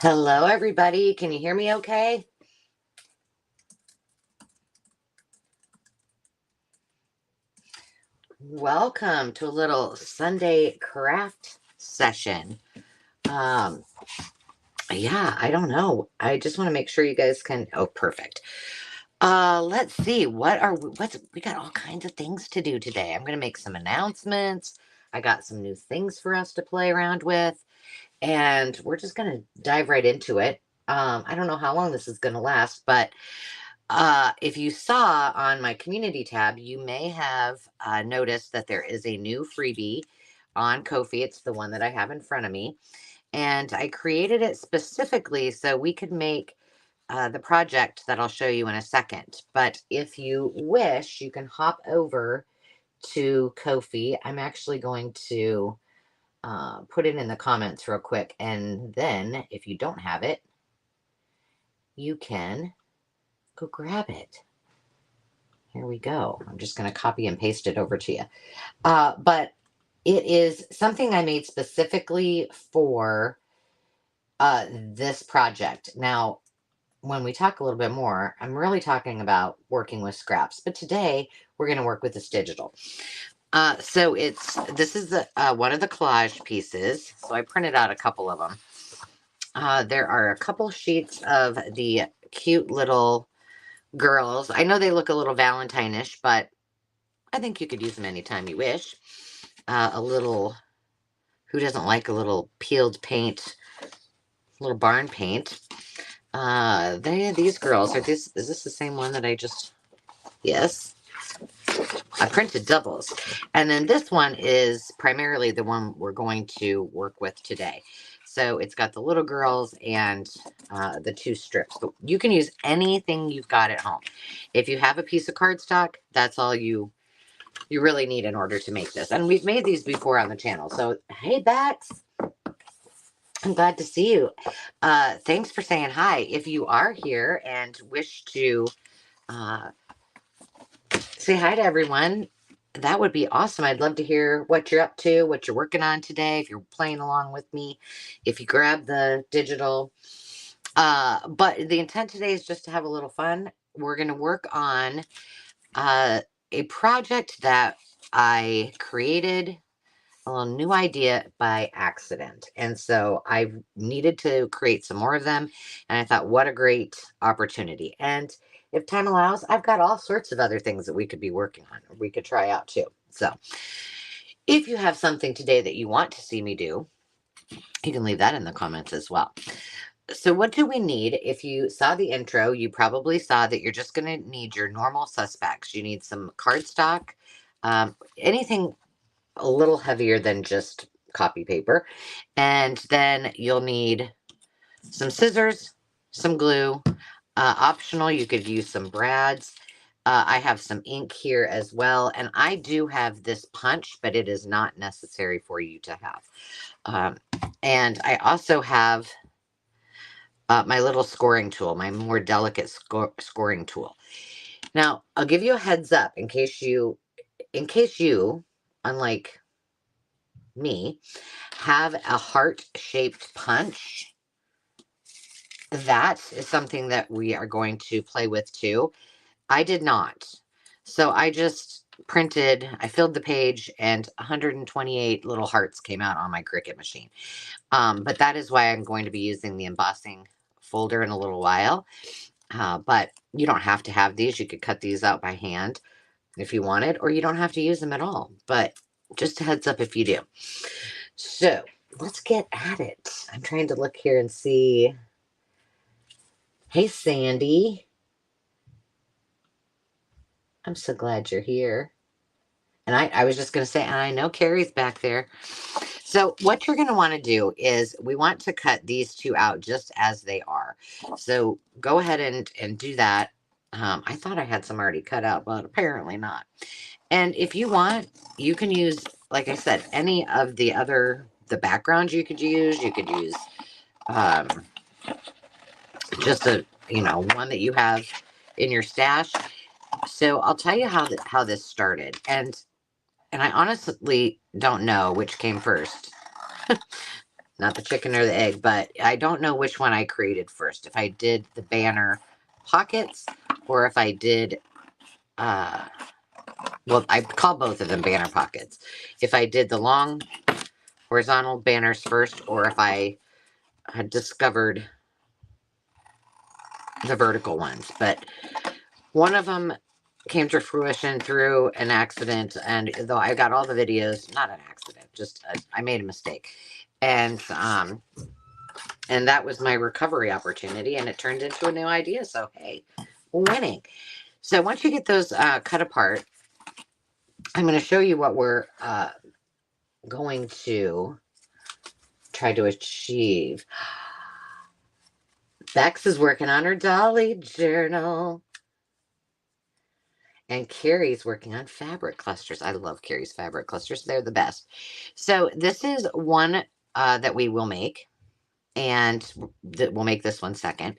Hello, everybody. Can you hear me okay? Welcome to a little Sunday craft session. Um, yeah, I don't know. I just want to make sure you guys can. Oh, perfect. Let's see. What's we got all kinds of things to do today. I'm going to make some announcements. I got some new things for us to play around with, and we're just going to dive right into it. I don't know how long this is going to last, but if you saw on my community tab, you may have noticed that there is a new freebie on Ko-fi. It's the one that I have in front of me. And I created it specifically so we could make the project that I'll show you in a second. But if you wish, you can hop over to Ko-fi. I'm actually going to put it in the comments real quick. And then if you don't have it, you can go grab it. Here we go. I'm just going to copy and paste it over to you. But it is something I made specifically for this project. Now, when we talk a little bit more, I'm really talking about working with scraps. But today, we're going to work with this digital. So this is one of the collage pieces. So I printed out a couple of them. There are a couple sheets of the cute little girls. I know they look a little Valentine-ish, but I think you could use them anytime you wish. A little, who doesn't like a little peeled paint, little barn paint? These girls, is this the same one that I just, yes. I printed doubles. And then this one is primarily the one we're going to work with today. So it's got the little girls and the two strips. But you can use anything you've got at home. If you have a piece of cardstock, that's all you really need in order to make this. And we've made these before on the channel. So, hey, Bex, I'm glad to see you. Thanks for saying hi. If you are here and wish to say hi to everyone, that would be awesome. I'd love to hear what you're up to, what you're working on today, if you're playing along with me, if you grab the digital. But the intent today is just to have a little fun. We're going to work on a project that I created, a little new idea by accident. And so I needed to create some more of them. And I thought, what a great opportunity. And if time allows, I've got all sorts of other things that we could be working on, or we could try out too. So if you have something today that you want to see me do, you can leave that in the comments as well. So what do we need? If you saw the intro, you probably saw that you're just going to need your normal suspects. You need some cardstock, anything a little heavier than just copy paper. And then you'll need some scissors, some glue. Optional, you could use some brads. I have some ink here as well. And I do have this punch, but it is not necessary for you to have. And I also have my little scoring tool, my more delicate scoring tool. Now, I'll give you a heads up in case you, unlike me, have a heart-shaped punch. That is something that we are going to play with too. I did not. So I just I filled the page, and 128 little hearts came out on my Cricut machine. But that is why I'm going to be using the embossing folder in a little while. But you don't have to have these. You could cut these out by hand if you wanted, or you don't have to use them at all. But just a heads up if you do. So let's get at it. I'm trying to look here and see. Hey, Sandy. I'm so glad you're here. And I was just going to say, and I know Carrie's back there. So what you're going to want to do is we want to cut these two out just as they are. So go ahead and do that. I thought I had some already cut out, but apparently not. And if you want, you can use, like I said, any of the backgrounds you could use. You could use just one that you have in your stash. So I'll tell you how this started. And I honestly don't know which came first. not the chicken or the egg, but I don't know which one I created first. If I did the banner pockets or if I did, well, I call both of them banner pockets. If I did the long horizontal banners first, or if I had discovered the vertical ones. But one of them came to fruition through an accident, and though I got all the videos, not an accident, just I made a mistake. And that was my recovery opportunity, and it turned into a new idea. So hey, winning. So once you get those cut apart, I'm going to show you what we're going to try to achieve. Bex is working on her Dolly journal. And Carrie's working on fabric clusters. I love Carrie's fabric clusters. They're the best. So this is one that we will make. And we'll make this one second.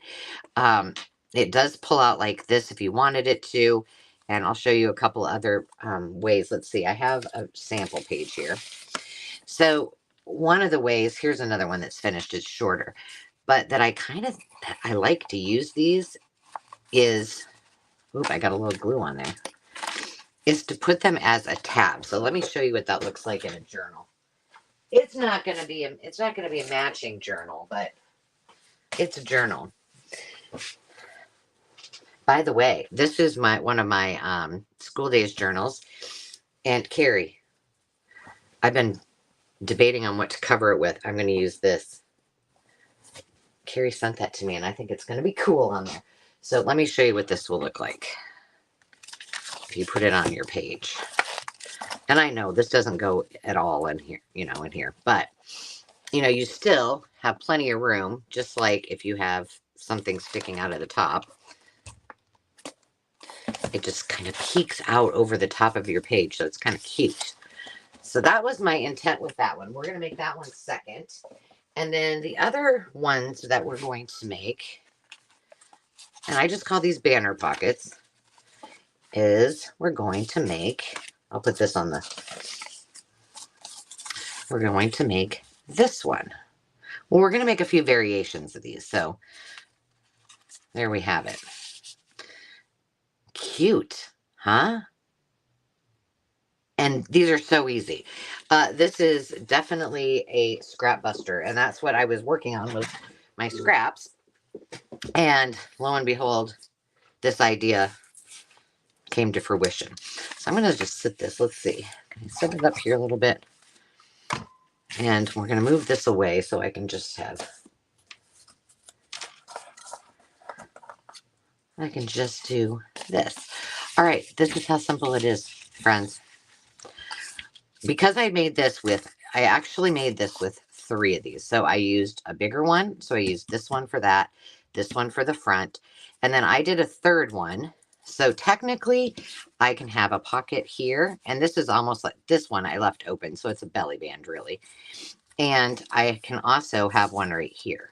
It does pull out like this if you wanted it to. And I'll show you a couple other ways. Let's see. I have a sample page here. So one of the ways, here's another one that's finished. It's shorter. But that I like to use these is, oop, I got a little glue on there, is to put them as a tab. So let me show you what that looks like in a journal. It's not going to be a matching journal, but it's a journal. By the way, this is one of my school days journals. And Carrie, I've been debating on what to cover it with. I'm going to use this. Carrie sent that to me, and I think it's going to be cool on there. So let me show you what this will look like if you put it on your page. And I know this doesn't go at all in here, in here, but you still have plenty of room, just like if you have something sticking out of the top. It just kind of peeks out over the top of your page, so it's kind of cute. So that was my intent with that one. We're going to make that one second. And then the other ones that we're going to make, and I just call these banner pockets, is we're going to make, I'll put this on we're going to make this one. Well, we're going to make a few variations of these. So there we have it. Cute, huh? And these are so easy. This is definitely a scrap buster. And that's what I was working on, was my scraps. And lo and behold, this idea came to fruition. So I'm going to just sit this. Let's see. Can I set it up here a little bit? And we're going to move this away so I can just do this. All right. This is how simple it is, friends. Because I actually made this with 3 of these. So I used a bigger one. So I used this one for that, this one for the front. And then I did a third one. So technically I can have a pocket here. And this is almost like this one I left open. So it's a belly band really. And I can also have one right here.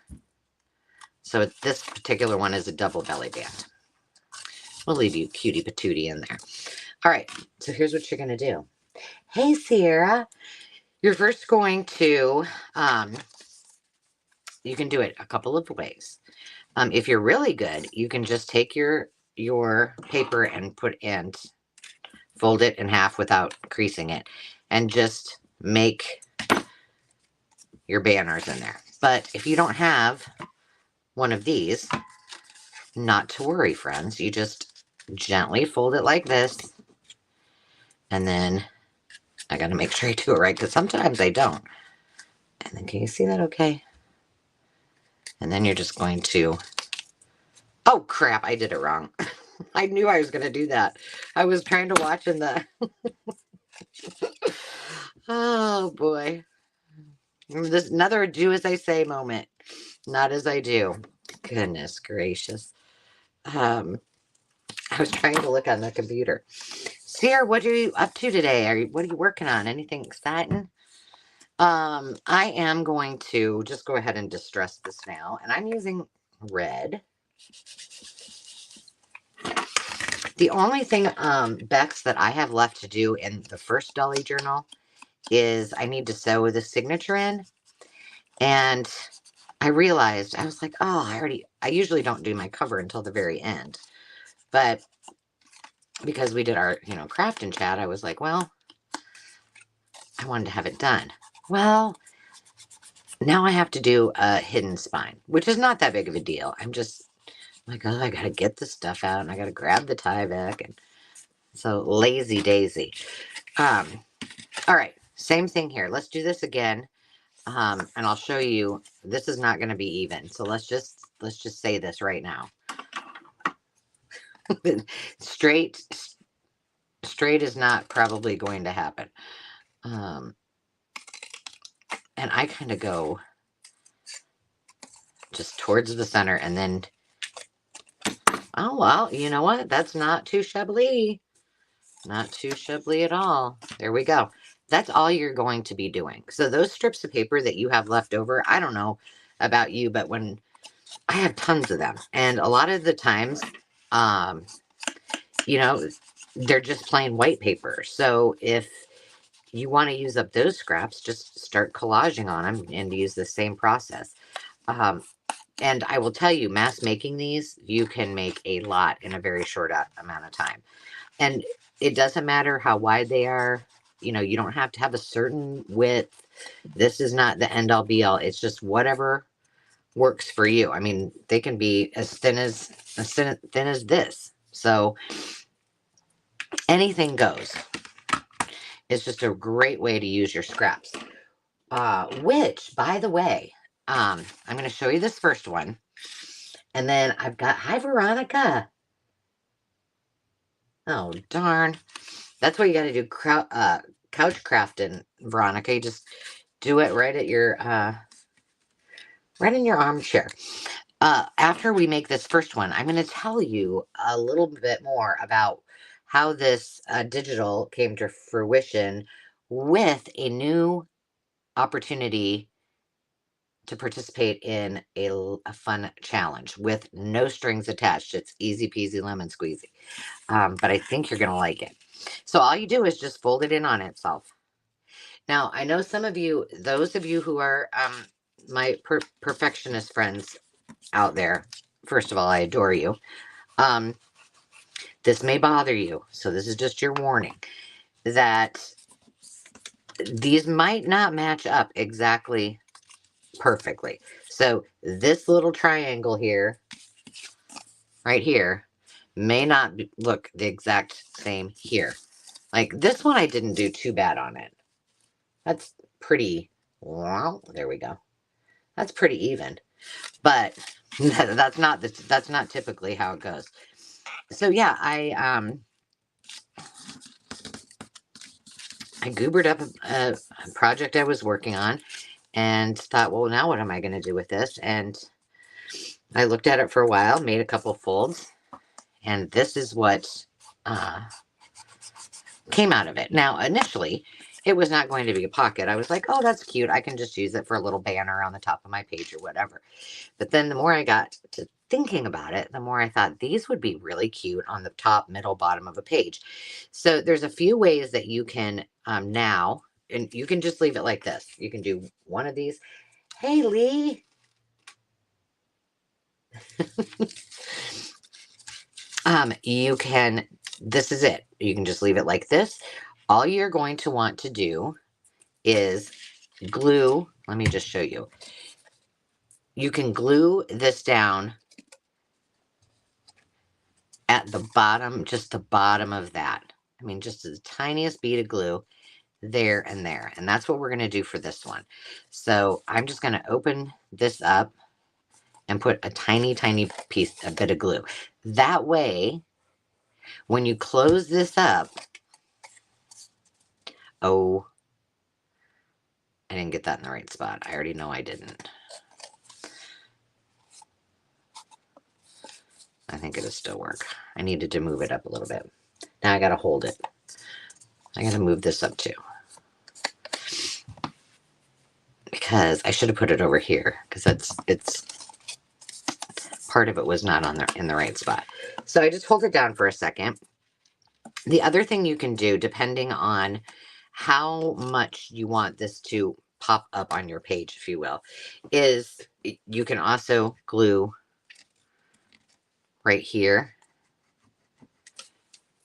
So this particular one is a double belly band. We'll leave you cutie patootie in there. All right. So here's what you're going to do. Hey, Sierra. You're first going to, you can do it a couple of ways. If you're really good, you can just take your paper and fold it in half without creasing it, and just make your banners in there. But if you don't have one of these, not to worry, friends. You just gently fold it like this, and then I got to make sure I do it right, because sometimes I don't. And then can you see that okay? And then you're just going to, oh crap, I did it wrong. I knew I was going to do that. I was trying to watch in the, oh boy. This another do as I say moment, not as I do. Goodness gracious. I was trying to look on the computer. Sierra, what are you up to today? What are you working on? Anything exciting? I am going to just go ahead and distress this now, and I'm using red. The only thing, Bex, that I have left to do in the first Dolly journal is I need to sew the signature in, And I realized, I was like, oh, I usually don't do my cover until the very end. But because we did our, craft and chat, I was like, well, I wanted to have it done. Well, now I have to do a hidden spine, which is not that big of a deal. I'm just like, oh, I got to get the stuff out and I got to grab the Tyvek. And so lazy daisy. All right. Same thing here. Let's do this again. And I'll show you, this is not going to be even. So let's just say this right now. straight is not probably going to happen. And I kind of go just towards the center and then, oh, well, you know what? That's not too shabby. Not too shabby at all. There we go. That's all you're going to be doing. So those strips of paper that you have left over, I don't know about you, but when I have tons of them, and a lot of the times, they're just plain white paper. So if you want to use up those scraps, just start collaging on them and use the same process. And I will tell you, mass making these, you can make a lot in a very short amount of time. And it doesn't matter how wide they are. You don't have to have a certain width. This is not the end all be all. It's just whatever works for you. I mean, they can be as thin as this. So anything goes. It's just a great way to use your scraps. Which, by the way, I'm going to show you this first one. And then I've got, hi, Veronica. Oh, darn. That's what you got to do. Couch crafting, Veronica. You just do it right at your, right in your armchair. After we make this first one, I'm going to tell you a little bit more about how this digital came to fruition with a new opportunity to participate in a fun challenge with no strings attached. It's easy peasy lemon squeezy. But I think you're going to like it. So all you do is just fold it in on itself. Now, I know some of you, those of you who are my perfectionist friends out there, first of all, I adore you. This may bother you. So this is just your warning that these might not match up exactly perfectly. So this little triangle here, right here, may not look the exact same here. Like this one, I didn't do too bad on it. That's pretty, well, there we go. That's pretty even, but that's not typically how it goes. So yeah, I goobered up a project I was working on and thought, well, now what am I going to do with this? And I looked at it for a while, made a couple folds, and this is what came out of it. Now, initially, it was not going to be a pocket. I was like, oh, that's cute. I can just use it for a little banner on the top of my page or whatever. But then the more I got to thinking about it, the more I thought these would be really cute on the top, middle, bottom of a page. So there's a few ways that you can now, and you can just leave it like this. You can do one of these. Hey, Lee. You can, this is it. You can just leave it like this. All you're going to want to do is glue. Let me just show you. You can glue this down at the bottom, just the bottom of that. I mean, just the tiniest bead of glue there and there. And that's what we're going to do for this one. So I'm just going to open this up and put a tiny, tiny piece, a bit of glue. That way, when you close this up, oh, I didn't get that in the right spot. I already know I didn't. I think it'll still work. I needed to move it up a little bit. Now I got to hold it. I got to move this up too. Because I should have put it over here because it's part of it was not in the right spot. So I just hold it down for a second. The other thing you can do, depending on how much you want this to pop up on your page, if you will, is you can also glue right here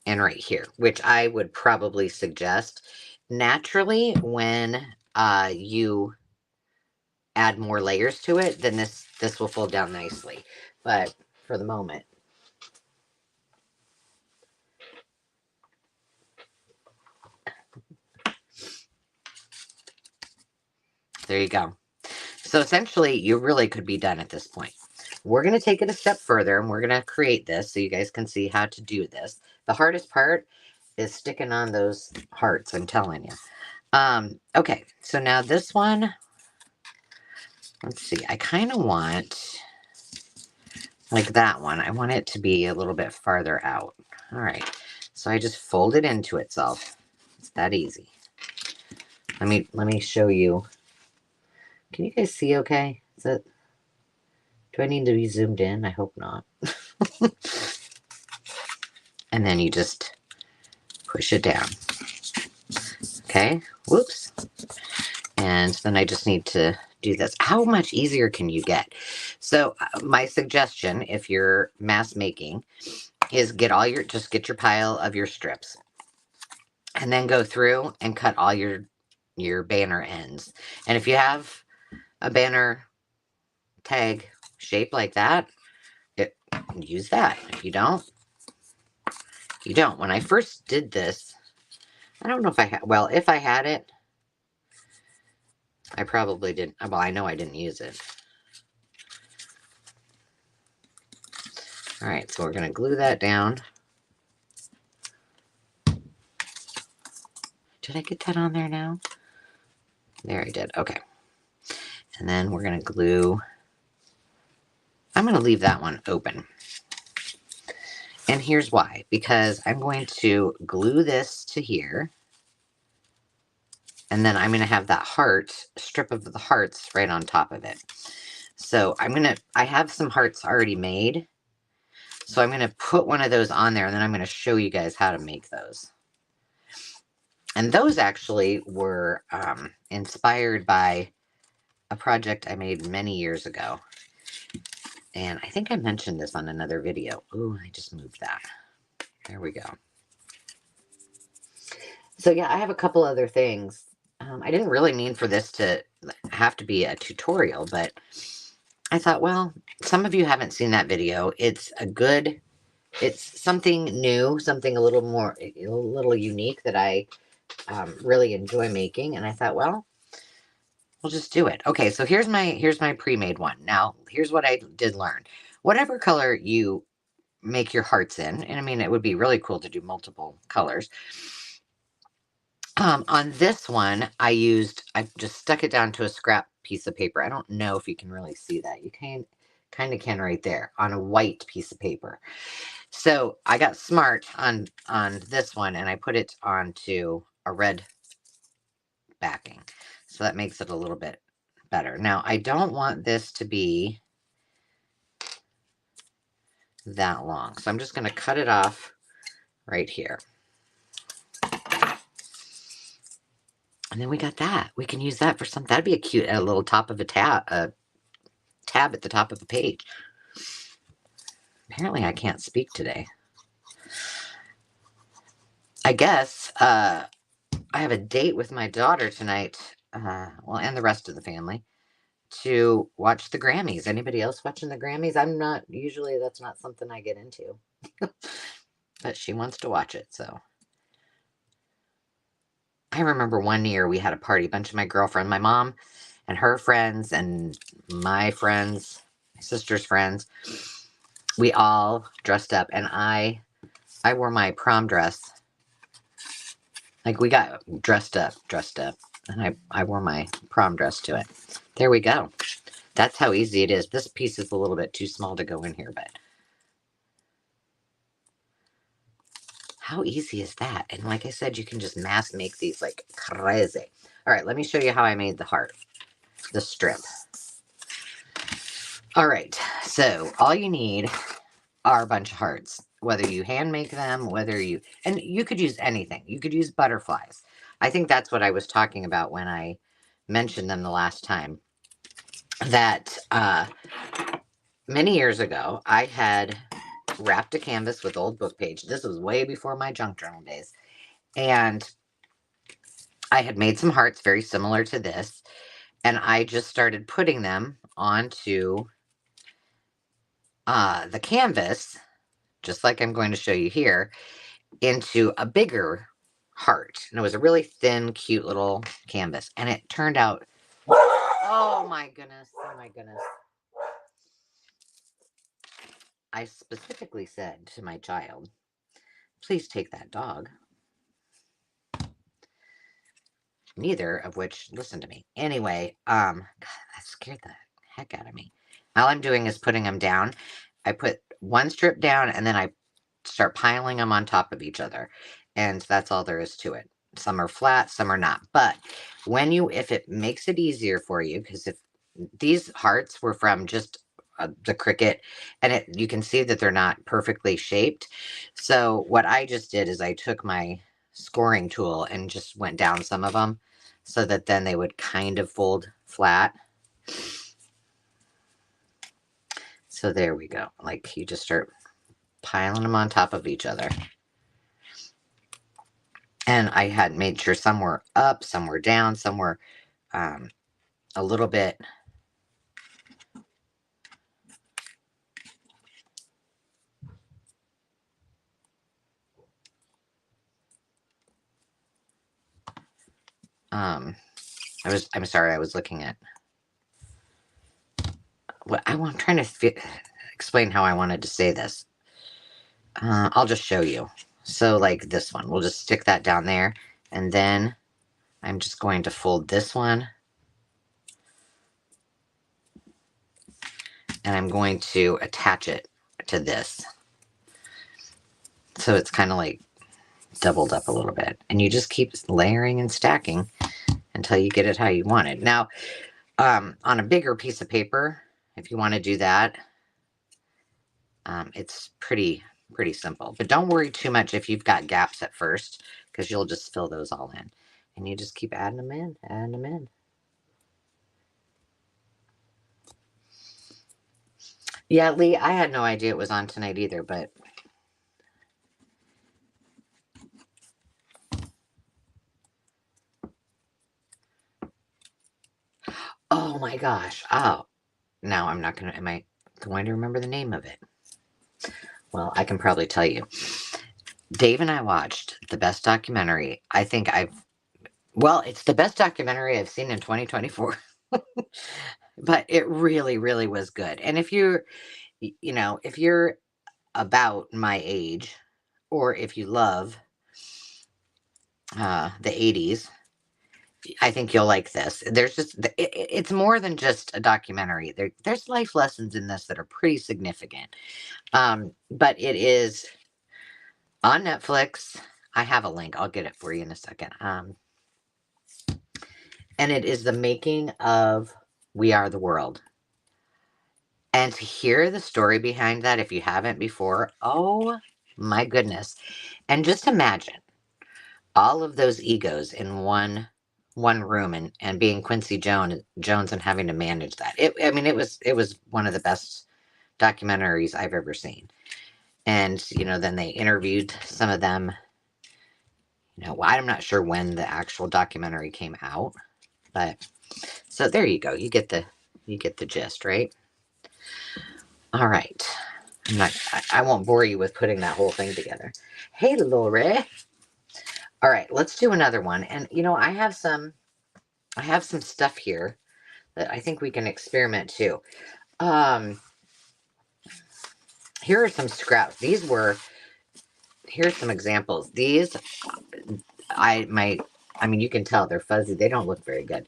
and right here, which I would probably suggest. Naturally, when you add more layers to it, then this will fold down nicely. But for the moment, there you go. So essentially, you really could be done at this point. We're going to take it a step further, and we're going to create this so you guys can see how to do this. The hardest part is sticking on those hearts, I'm telling you. Okay, so now this one, let's see. I kind of want, like that one, I want it to be a little bit farther out. All right, so I just fold it into itself. It's that easy. Let me show you. Can you guys see okay? Is it, do I need to be zoomed in? I hope not. And then you just push it down. Okay, whoops. And then I just need to do this. How much easier can you get? So my suggestion, if you're mass making, is just get your pile of your strips and then go through and cut all your banner ends. And if you have a banner tag shape like that, use that. If you don't, you don't. When I first did this, I don't know if I had, well, if I had it, I probably didn't. Well, I know I didn't use it. All right, so we're going to glue that down. Did I get that on there now? There I did. Okay. And then we're going to glue. I'm going to leave that one open. And here's why. Because I'm going to glue this to here. And then I'm going to have that strip of the hearts right on top of it. So I have some hearts already made. So I'm going to put one of those on there, and then I'm going to show you guys how to make those. And those actually were inspired by a project I made many years ago. And I think I mentioned this on another video. Ooh, I just moved that. There we go. So yeah, I have a couple other things. I didn't really mean for this to have to be a tutorial, but I thought, well, some of you haven't seen that video. It's something new, something a little unique that I really enjoy making. And I thought, well, we'll just do it. Okay, so here's my pre-made one. Now, here's what I did learn. Whatever color you make your hearts in, and I mean, it would be really cool to do multiple colors. On this one, I just stuck it down to a scrap piece of paper. I don't know if you can really see that. You kind of can right there on a white piece of paper. So I got smart on this one, and I put it onto a red backing. So that makes it a little bit better. Now, I don't want this to be that long. So I'm just going to cut it off right here. And then we got that. We can use that for something. That'd be a little top of a tab at the top of the page. Apparently I can't speak today. I guess I have a date with my daughter tonight, well, and the rest of the family, to watch the Grammys. Anybody else watching the Grammys? That's not something I get into. But she wants to watch it, so. I remember one year we had a party, a bunch of my girlfriends, my mom and her friends and my friends, my sister's friends. We all dressed up, and I wore my prom dress. Like, we got dressed up, and I wore my prom dress to it. There we go. That's how easy it is. This piece is a little bit too small to go in here, but how easy is that? And like I said, you can just mass make these like crazy. All right, let me show you how I made the heart, the strip. All right, so all you need are a bunch of hearts, whether you hand make them, and you could use anything. You could use butterflies. I think that's what I was talking about when I mentioned them the last time, that many years ago, I had wrapped a canvas with old book page. This was way before my junk journal days. And I had made some hearts very similar to this. And I just started putting them onto the canvas, just like I'm going to show you here, into a bigger heart. And it was a really thin, cute little canvas. And it turned out, oh my goodness, oh my goodness. I specifically said to my child, please take that dog. Neither of which listened to me. Anyway, God, that scared the heck out of me. All I'm doing is putting them down. I put one strip down and then I start piling them on top of each other. And that's all there is to it. Some are flat, some are not. But if it makes it easier for you, because if these hearts were from just the Cricut, and you can see that they're not perfectly shaped. So what I just did is I took my scoring tool and just went down some of them so that then they would kind of fold flat. So there we go. Like, you just start piling them on top of each other. And I had made sure some were up, some were down, some were a little bit I'm sorry, I was looking at what I'm trying to explain how I wanted to say this. I'll just show you. So like this one, we'll just stick that down there. And then I'm just going to fold this one. And I'm going to attach it to this. So it's kind of like doubled up a little bit. And you just keep layering and stacking until you get it how you want it. Now, on a bigger piece of paper, if you want to do that, it's pretty simple. But don't worry too much if you've got gaps at first, because you'll just fill those all in. And you just keep adding them in, adding them in. Yeah, Lee, I had no idea it was on tonight either, but oh my gosh. Oh, now am I going to remember the name of it? Well, I can probably tell you. Dave and I watched the best documentary. It's the best documentary I've seen in 2024. But it really, really was good. And if you're about my age, or if you love the 80s, I think you'll like this. It's more than just a documentary. There's life lessons in this that are pretty significant. But it is on Netflix. I have a link. I'll get it for you in a second. And it is the making of We Are the World. And to hear the story behind that, if you haven't before, oh my goodness. And just imagine all of those egos in one room, and being Quincy Jones and having to manage that. It was one of the best documentaries I've ever seen. And then they interviewed some of them. I'm not sure when the actual documentary came out, but so there you go. You get the gist, right? All right. I won't bore you with putting that whole thing together. Hey, Lori. All right, let's do another one. And I have some stuff here that I think we can experiment too. Here are some scraps. Here's some examples. These, you can tell they're fuzzy. They don't look very good.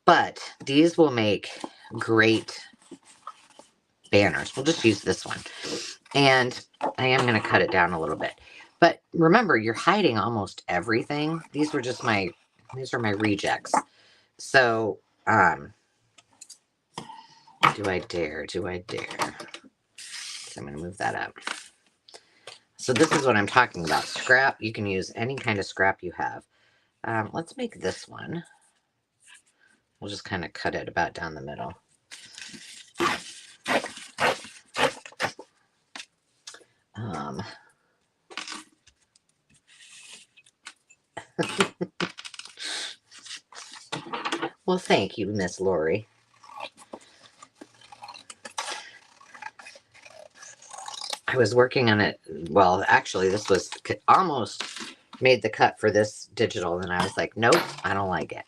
But these will make great banners. We'll just use this one. And I am going to cut it down a little bit. But remember, you're hiding almost everything. These are my rejects. So, do I dare? So I'm going to move that up. So this is what I'm talking about. Scrap. You can use any kind of scrap you have. Let's make this one. We'll just kind of cut it about down the middle. Well, thank you, Miss Lori. I was working on it. Well, actually, this was almost made the cut for this digital, and I was like, nope, I don't like it.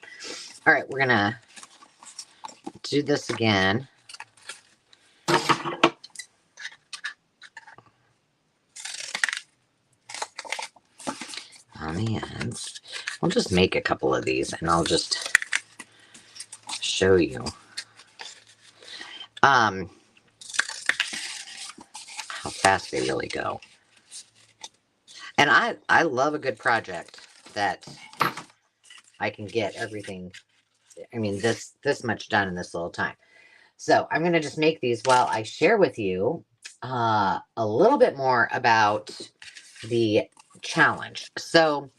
All right, we're gonna do this again. On the ends. I'll just make a couple of these, and I'll just show you. How fast they really go. And I love a good project that I can get everything, I mean, this much done in this little time. So I'm going to just make these while I share with you a little bit more about the challenge. So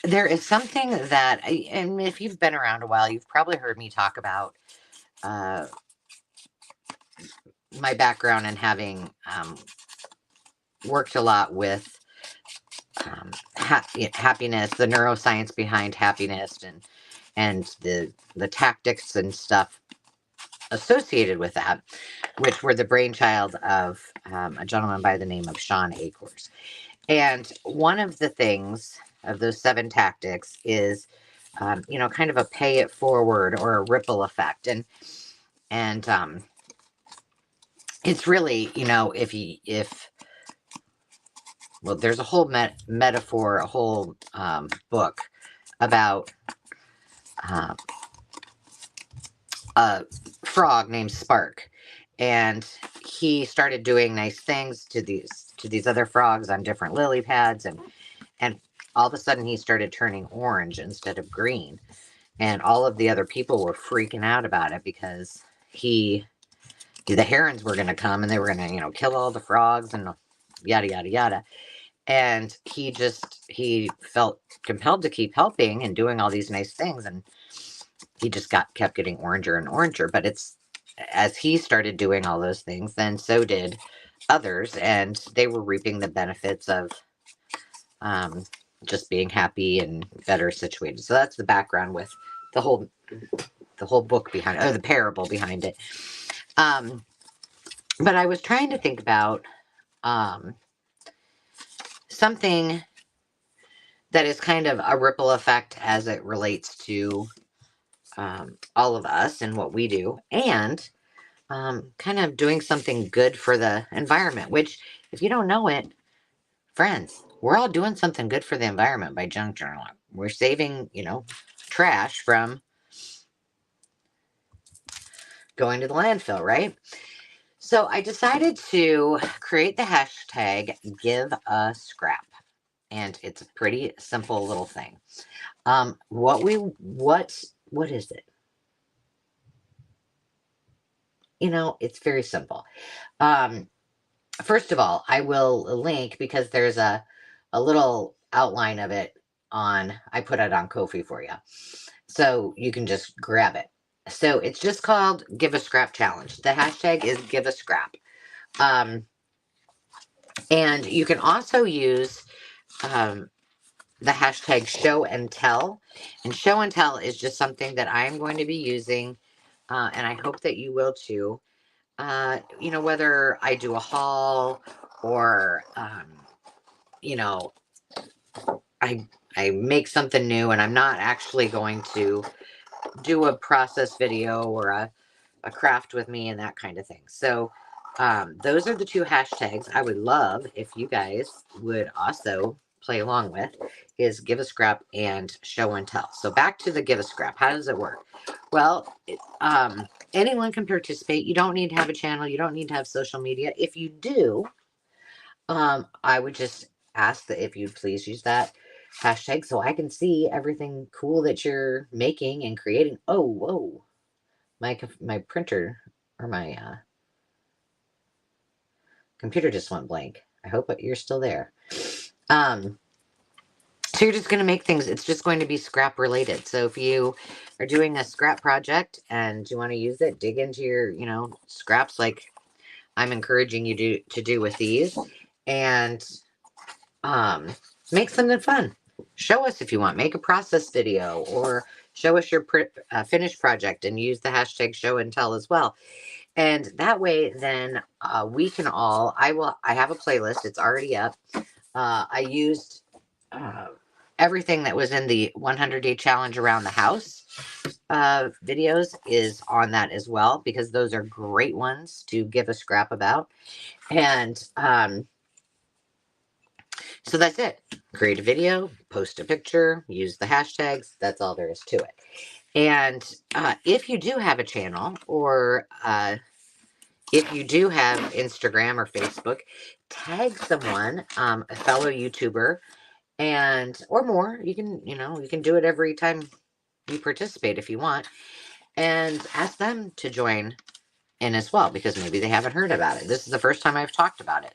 there is something that, and if you've been around a while, you've probably heard me talk about my background and having worked a lot with happiness, the neuroscience behind happiness, and the tactics and stuff associated with that, which were the brainchild of a gentleman by the name of Sean Acors. And one of the things of those 7 tactics is, kind of a pay it forward or a ripple effect, and it's really, well, there's a whole metaphor, a whole book about a frog named Spark, and he started doing nice things to these other frogs on different lily pads, and all of a sudden he started turning orange instead of green, and all of the other people were freaking out about it because the herons were going to come and they were going to kill all the frogs and yada yada yada. And he felt compelled to keep helping and doing all these nice things, and he just kept getting oranger and oranger. But it's as he started doing all those things, then so did others, and they were reaping the benefits of just being happy and better situated. So that's the background with the whole book behind it, or the parable behind it. But I was trying to think about something that is kind of a ripple effect as it relates to all of us and what we do, and kind of doing something good for the environment, which, if you don't know it, friends, we're all doing something good for the environment by junk journaling. We're saving, trash from going to the landfill, right? So I decided to create the hashtag Give a Scrap. And it's a pretty simple little thing. What is it? It's very simple. First of all, I will link, because there's a little outline of it I put it on Ko-fi for you. So you can just grab it. So it's just called Give a Scrap Challenge. The hashtag is Give a Scrap. And you can also use the hashtag Show and Tell. And Show and Tell is just something that I'm going to be using, and I hope that you will too. Whether I do a haul or, I make something new, and I'm not actually going to do a process video or a craft with me and that kind of thing. So those are the 2 hashtags I would love if you guys would also play along with, is Give a Scrap and Show and Tell. So back to the Give a Scrap. How does it work? Well, anyone can participate. You don't need to have a channel. You don't need to have social media. If you do, I would just ask that if you'd please use that hashtag so I can see everything cool that you're making and creating. Oh, whoa. My printer, or my computer just went blank. I hope you're still there. So you're just going to make things, it's just going to be scrap related. So if you are doing a scrap project and you want to use it, dig into your, scraps like I'm encouraging you to do with these, and um, make something fun. Show us if you want, make a process video, or show us your finished project and use the hashtag show and tell as well. And that way, then we can all, I have a playlist. It's already up. I used uh, everything that was in the 100-day challenge around the house videos is on that as well, because those are great ones to give a scrap about. And so that's it. Create a video, post a picture, use the hashtags. That's all there is to it. And if you do have a channel, or if you do have Instagram or Facebook, tag someone, a fellow YouTuber, and or more. You can do it every time you participate if you want, and ask them to join in as well, because maybe they haven't heard about it. This is the first time I've talked about it.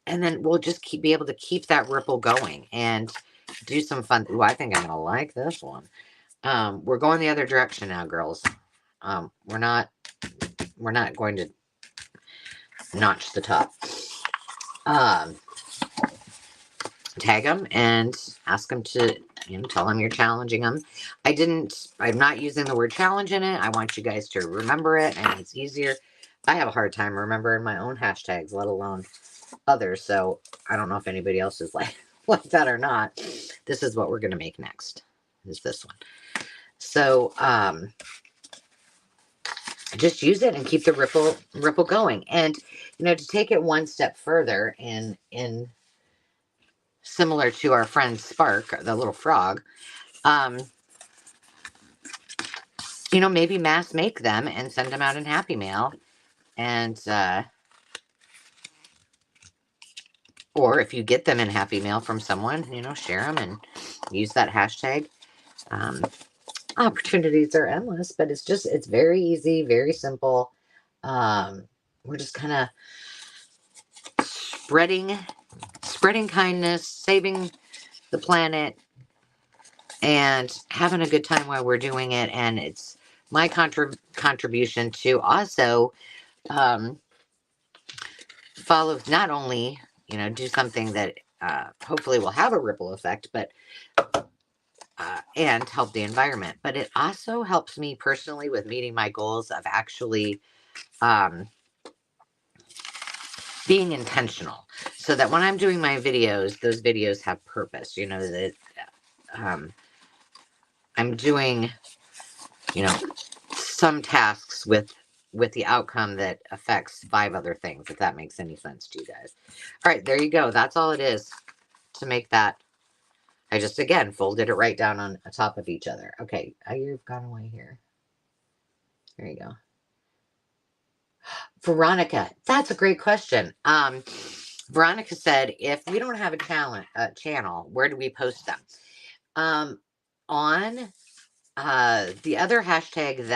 And then we'll just be able to keep that ripple going and do some fun. Ooh, I think I'm gonna like this one. We're going the other direction now, girls. We're not going to notch the top. Tag them and ask them to, tell them you're challenging them. I'm not using the word challenge in it. I want you guys to remember it, and it's easier. I have a hard time remembering my own hashtags, let alone others. So I don't know if anybody else is like that or not. This is what we're going to make next, is this one. So just use it and keep the ripple going. And to take it one step further, in similar to our friend Spark, the little frog, maybe mass make them and send them out in Happy Mail. And or if you get them in Happy Mail from someone, share them and use that hashtag. Opportunities are endless, but it's very easy, very simple. We're just kind of spreading kindness, saving the planet, and having a good time while we're doing it. And it's my contribution to also follow, not only do something that hopefully will have a ripple effect, but and help the environment, but it also helps me personally with meeting my goals of actually being intentional, so that when I'm doing my videos, those videos have purpose. That I'm doing some tasks with the outcome that affects 5 other things, if that makes any sense to you guys. All right, there you go. That's all it is to make that. I just, again, folded it right down on top of each other. Okay, you've gone away here. There you go. Veronica, that's a great question. Veronica said, if we don't have a channel, where do we post them? On the other hashtag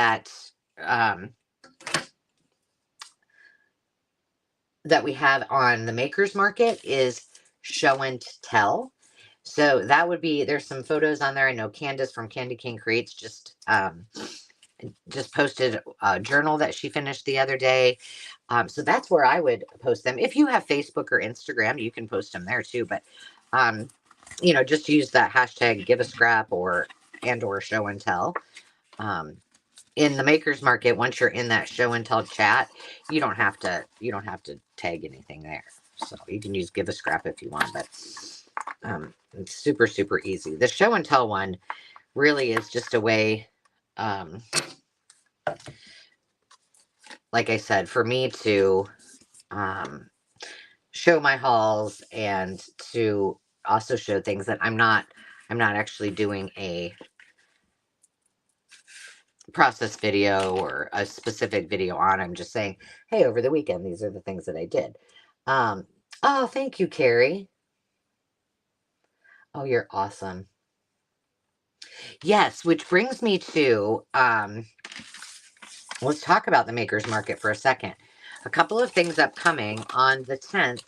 that we have on the Makers Market is show and tell. So that would be, there's some photos on there. I know Candace from Candy King Creates just posted a journal that she finished the other day. So that's where I would post them. If you have Facebook or Instagram, you can post them there too. But, just use that hashtag give a scrap or show and tell. In the Makers Market, once you're in that show and tell chat, you don't have to tag anything there. So you can use give a scrap if you want, but it's super, super easy. The show and tell one really is just a way, like I said, for me to show my hauls and to also show things that I'm not actually doing a process video or a specific video on. I'm just saying, hey, over the weekend, these are the things that I did. Oh, thank you, Carrie. Oh, you're awesome. Yes, which brings me to, let's talk about the Makers Market for a second. A couple of things upcoming on the 10th.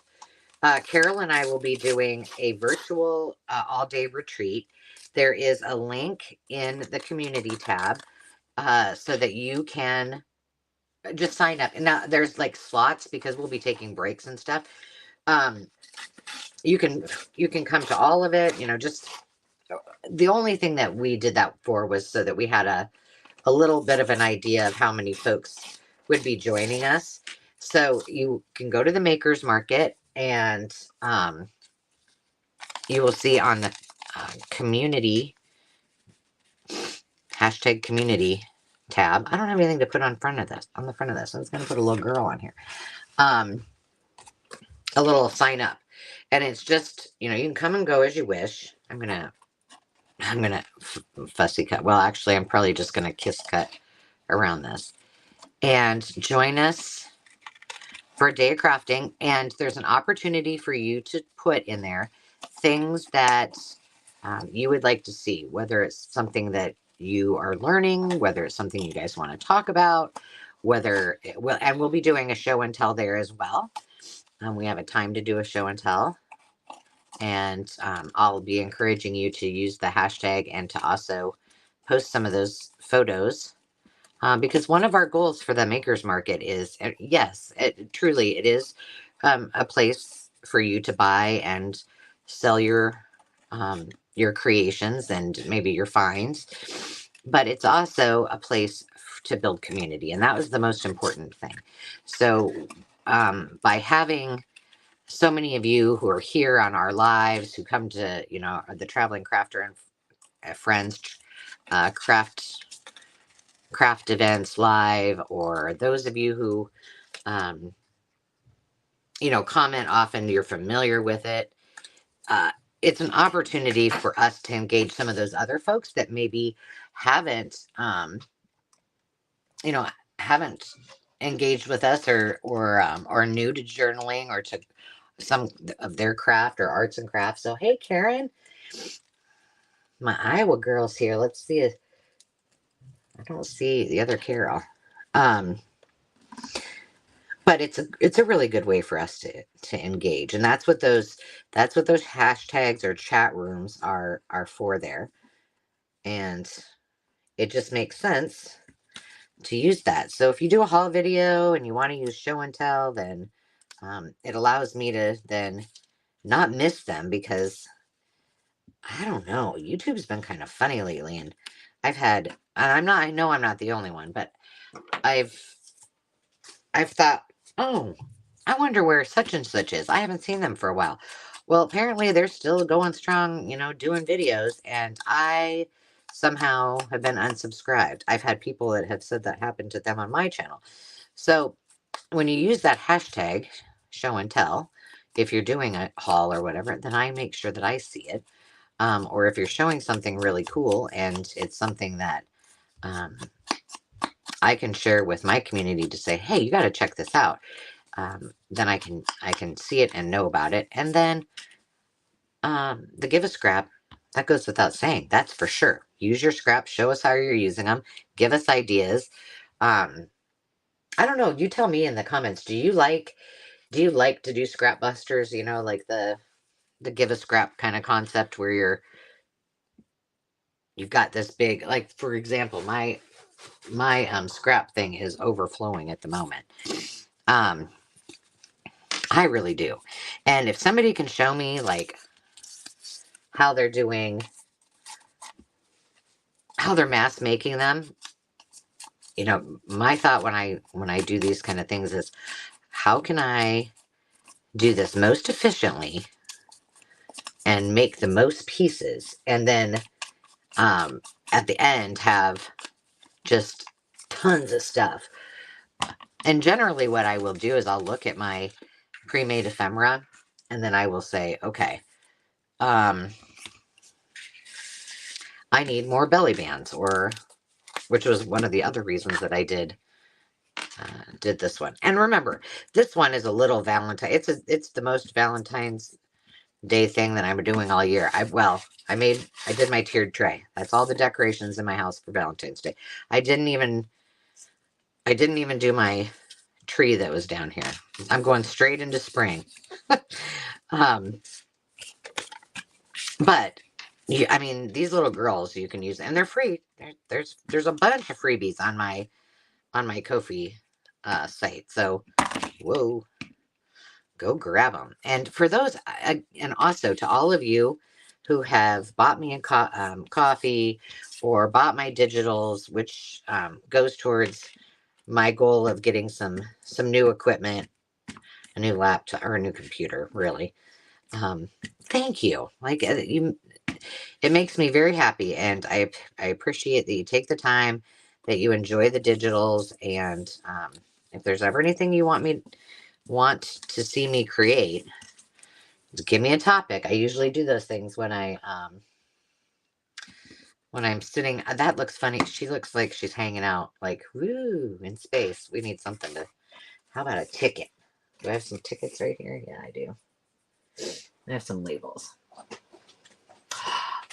Carol and I will be doing a virtual all-day retreat. There is a link in the community tab so that you can just sign up. Now there's like slots because we'll be taking breaks and stuff. Um, you can come to all of it. Just the only thing that we did that for was so that we had a little bit of an idea of how many folks would be joining us. So you can go to the Makers Market and you will see on the community #community tab. I don't have anything to put on front of this. On the front of this, so I was going to put a little girl on here. A little sign up, and it's just you can come and go as you wish. I'm gonna fussy cut. Well, actually, I'm probably just gonna kiss cut around this and join us for a day of crafting. And there's an opportunity for you to put in there things that you would like to see, whether it's something that you are learning, whether it's something you guys want to talk about, and we'll be doing a show and tell there as well. We have a time to do a show and tell, and I'll be encouraging you to use the hashtag and to also post some of those photos. Because one of our goals for the Makers Market is, yes, truly it is a place for you to buy and sell your creations and maybe your finds, but it's also a place to build community, and that was the most important thing. So by having so many of you who are here on our lives, who come to the Traveling Crafter and Friends craft events live, or those of you who comment often, you're familiar with it. It's an opportunity for us to engage some of those other folks that maybe haven't haven't engaged with us, or new to journaling or to some of their craft or arts and crafts. So hey, Karen, my Iowa girl's here. Let's see. I don't see the other Carol. But it's a really good way for us to engage, and that's what those hashtags or chat rooms are for there. And it just makes sense to use that. So if you do a haul video and you want to use show and tell, then it allows me to then not miss them, because I don't know, YouTube's been kind of funny lately, and I know I'm not the only one, but I've thought, oh, I wonder where such and such is. I haven't seen them for a while. Well, apparently they're still going strong, doing videos, and I somehow have been unsubscribed. I've had people that have said that happened to them on my channel. So when you use that hashtag show and tell, if you're doing a haul or whatever, then I make sure that I see it. Or if you're showing something really cool and it's something that I can share with my community to say, hey, you got to check this out. Then I can see it and know about it. And then the give a scrap, that goes without saying. That's for sure. Use your scraps. Show us how you're using them. Give us ideas. I don't know. You tell me in the comments. Do you like to do scrap busters? Like the give a scrap kind of concept where you've got this big, like, for example, my scrap thing is overflowing at the moment. I really do. And if somebody can show me like how they're mass making them, my thought when I do these kind of things is, how can I do this most efficiently and make the most pieces, and then at the end have just tons of stuff. And generally what I will do is I'll look at my pre-made ephemera, and then I will say, okay, I need more belly bands, which was one of the other reasons that I did this one. And remember, this one is a little Valentine. It's the most Valentine's Day thing that I'm doing all year. I did my tiered tray. That's all the decorations in my house for Valentine's Day. I didn't even do my tree that was down here. I'm going straight into spring. Um, but I mean, these little girls you can use, and they're free. There's a bunch of freebies on my Ko-fi site. So, whoa, go grab them. And for those, and also to all of you who have bought me a coffee or bought my digitals, which goes towards my goal of getting some new equipment, a new laptop or a new computer, really. Thank you. Like you, it makes me very happy, and I appreciate that you take the time, that you enjoy the digitals, and if there's ever anything you want to see me create, just give me a topic. I usually do those things when I'm sitting. That looks funny. She looks like she's hanging out, like woo, in space. We need something to. How about a ticket? Do I have some tickets right here? Yeah, I do. I have some labels.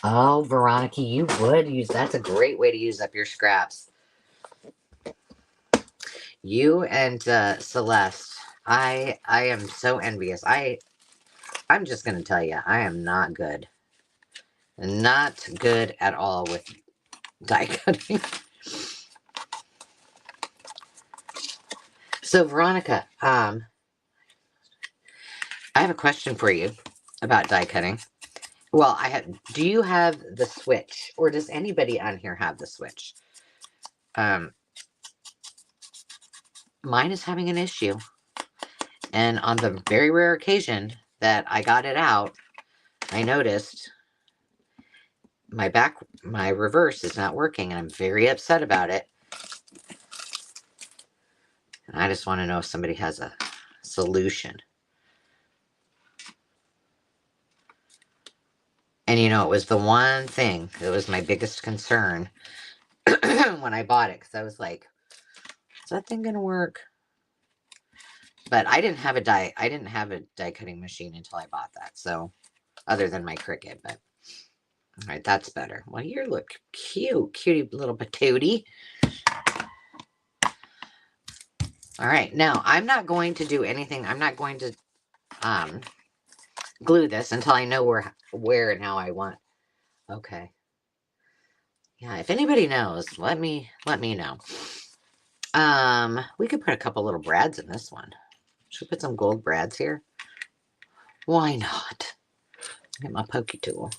Oh, Veronica, you would use. That's a great way to use up your scraps. You and Celeste. I am so envious. I'm just gonna tell you, I am not good. Not good at all with die cutting. So Veronica, I have a question for you about die cutting. Well, do you have the switch, or does anybody on here have the switch? Mine is having an issue. And on the very rare occasion that I got it out, I noticed my reverse is not working, and I'm very upset about it. And I just want to know if somebody has a solution. And it was the one thing that was my biggest concern when I bought it, because I was like, is that thing gonna work? But I didn't have a die cutting machine until I bought that. So other than my Cricut, but all right, that's better. Well, you look cute, cutie little patootie. All right, now I'm not going to do anything. I'm not going to glue this until I know where and how I want. Okay. Yeah, if anybody knows, let me know. We could put a couple little brads in this one. Should we put some gold brads here? Why not? Get my pokey tool.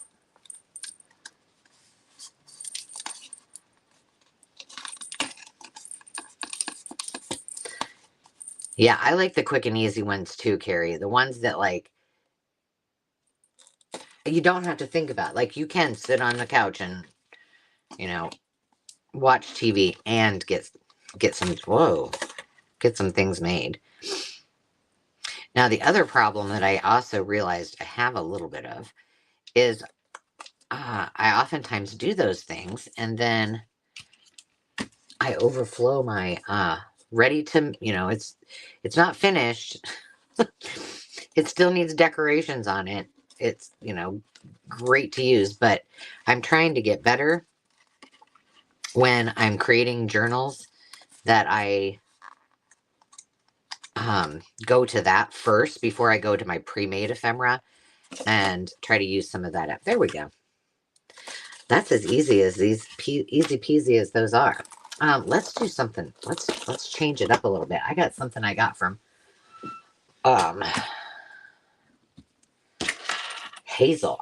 Yeah, I like the quick and easy ones too, Carrie. The ones that like you don't have to think about. Like you can sit on the couch and watch TV and get some things made. Now the other problem that I also realized I have a little bit of is I oftentimes do those things and then I overflow my ready to it's not finished. It still needs decorations on it. It's great to use, but I'm trying to get better when I'm creating journals that I go to that first before I go to my pre-made ephemera and try to use some of that up. There we go. That's as easy as easy peasy as those are. Let's do something. Let's change it up a little bit. I got something I got from Hazel.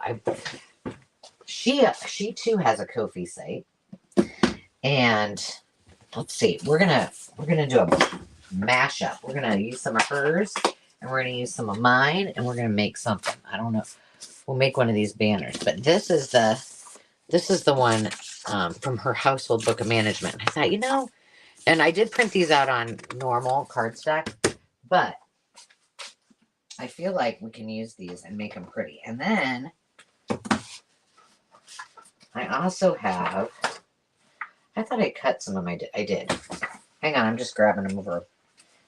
She too has a Ko-fi site, and let's see. We're gonna do a mashup. We're gonna use some of hers, and we're gonna use some of mine, and we're gonna make something. I don't know. We'll make one of these banners, but this is the one from her household book of management. I thought, and I did print these out on normal cardstock, but I feel like we can use these and make them pretty. And then I also have, I thought I cut some of my, I did. Hang on, I'm just grabbing them over.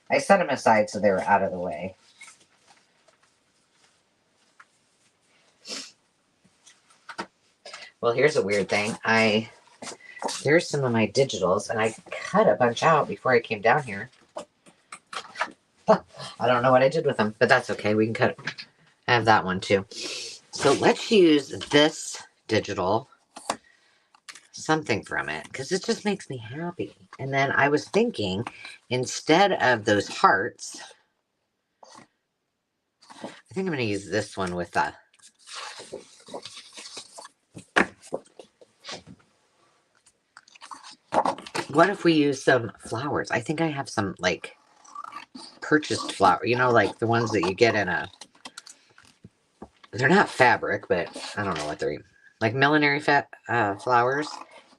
I set them aside so they were out of the way. Well, here's a weird thing. Here's some of my digitals, and I cut a bunch out before I came down here. I don't know what I did with them, but that's okay. We can cut I have that one too. So let's use this digital something from it because it just makes me happy. And then I was thinking, instead of those hearts, I think I'm going to use this one with what if we use some flowers? I think I have some like purchased flower, you know, like the ones that you get in they're not fabric, but I don't know what they're like millinery flowers.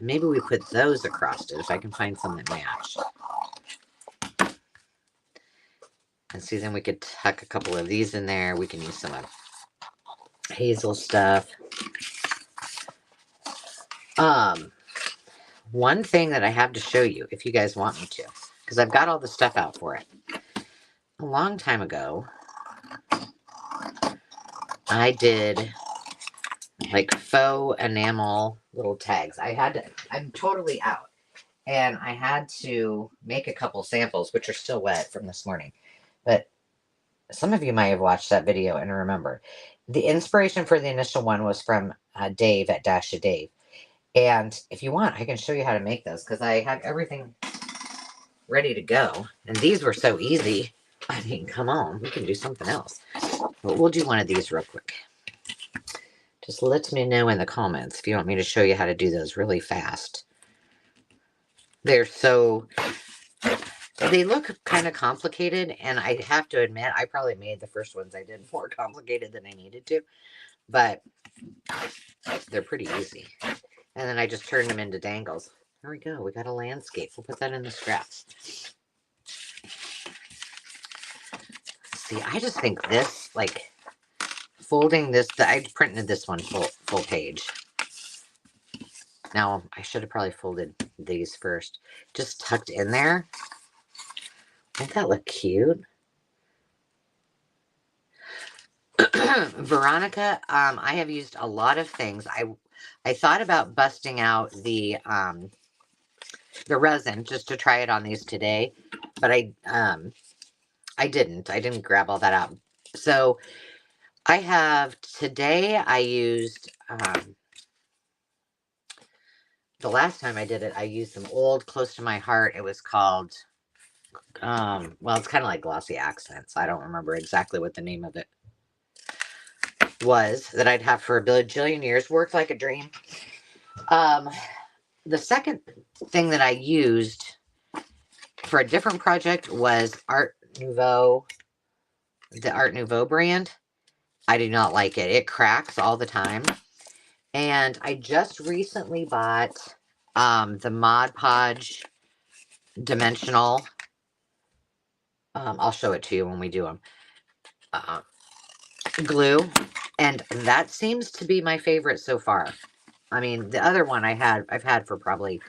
Maybe we put those across it if I can find some that match. And see, then we could tuck a couple of these in there. We can use some of hazel stuff. One thing that I have to show you, if you guys want me to, because I've got all the stuff out for it. A long time ago, I did like faux enamel little tags. I'm totally out. And I had to make a couple samples, which are still wet from this morning. But some of you might have watched that video and remember. The inspiration for the initial one was from Dave at Dash to Dave. And if you want, I can show you how to make those because I have everything ready to go. And these were so easy. I mean, come on, we can do something else. But we'll do one of these real quick. Just let me know in the comments if you want me to show you how to do those really fast. They look kind of complicated, and I have to admit, I probably made the first ones I did more complicated than I needed to, but they're pretty easy. And then I just turned them into dangles. There we go. We got a landscape. We'll put that in the scraps. See, I just think this, like, folding this, I printed this one full page. Now, I should have probably folded these first. Just tucked in there. Won't that look cute? Veronica, I have used a lot of things. I thought about busting out the resin just to try it on these today, but I didn't. I didn't grab all that out. So I have today. I used the last time I did it. I used some old Close to My Heart. It was called well, it's kind of like Glossy Accents. I don't remember exactly what the name of it was that I'd have for a bajillion years. Worked like a dream. The second thing that I used for a different project was Art Nouveau, the Art Nouveau brand. I do not like it. It cracks all the time. And I just recently bought the Mod Podge Dimensional. I'll show it to you when we do them. Glue. And that seems to be my favorite so far. I mean, the other one I've had for probably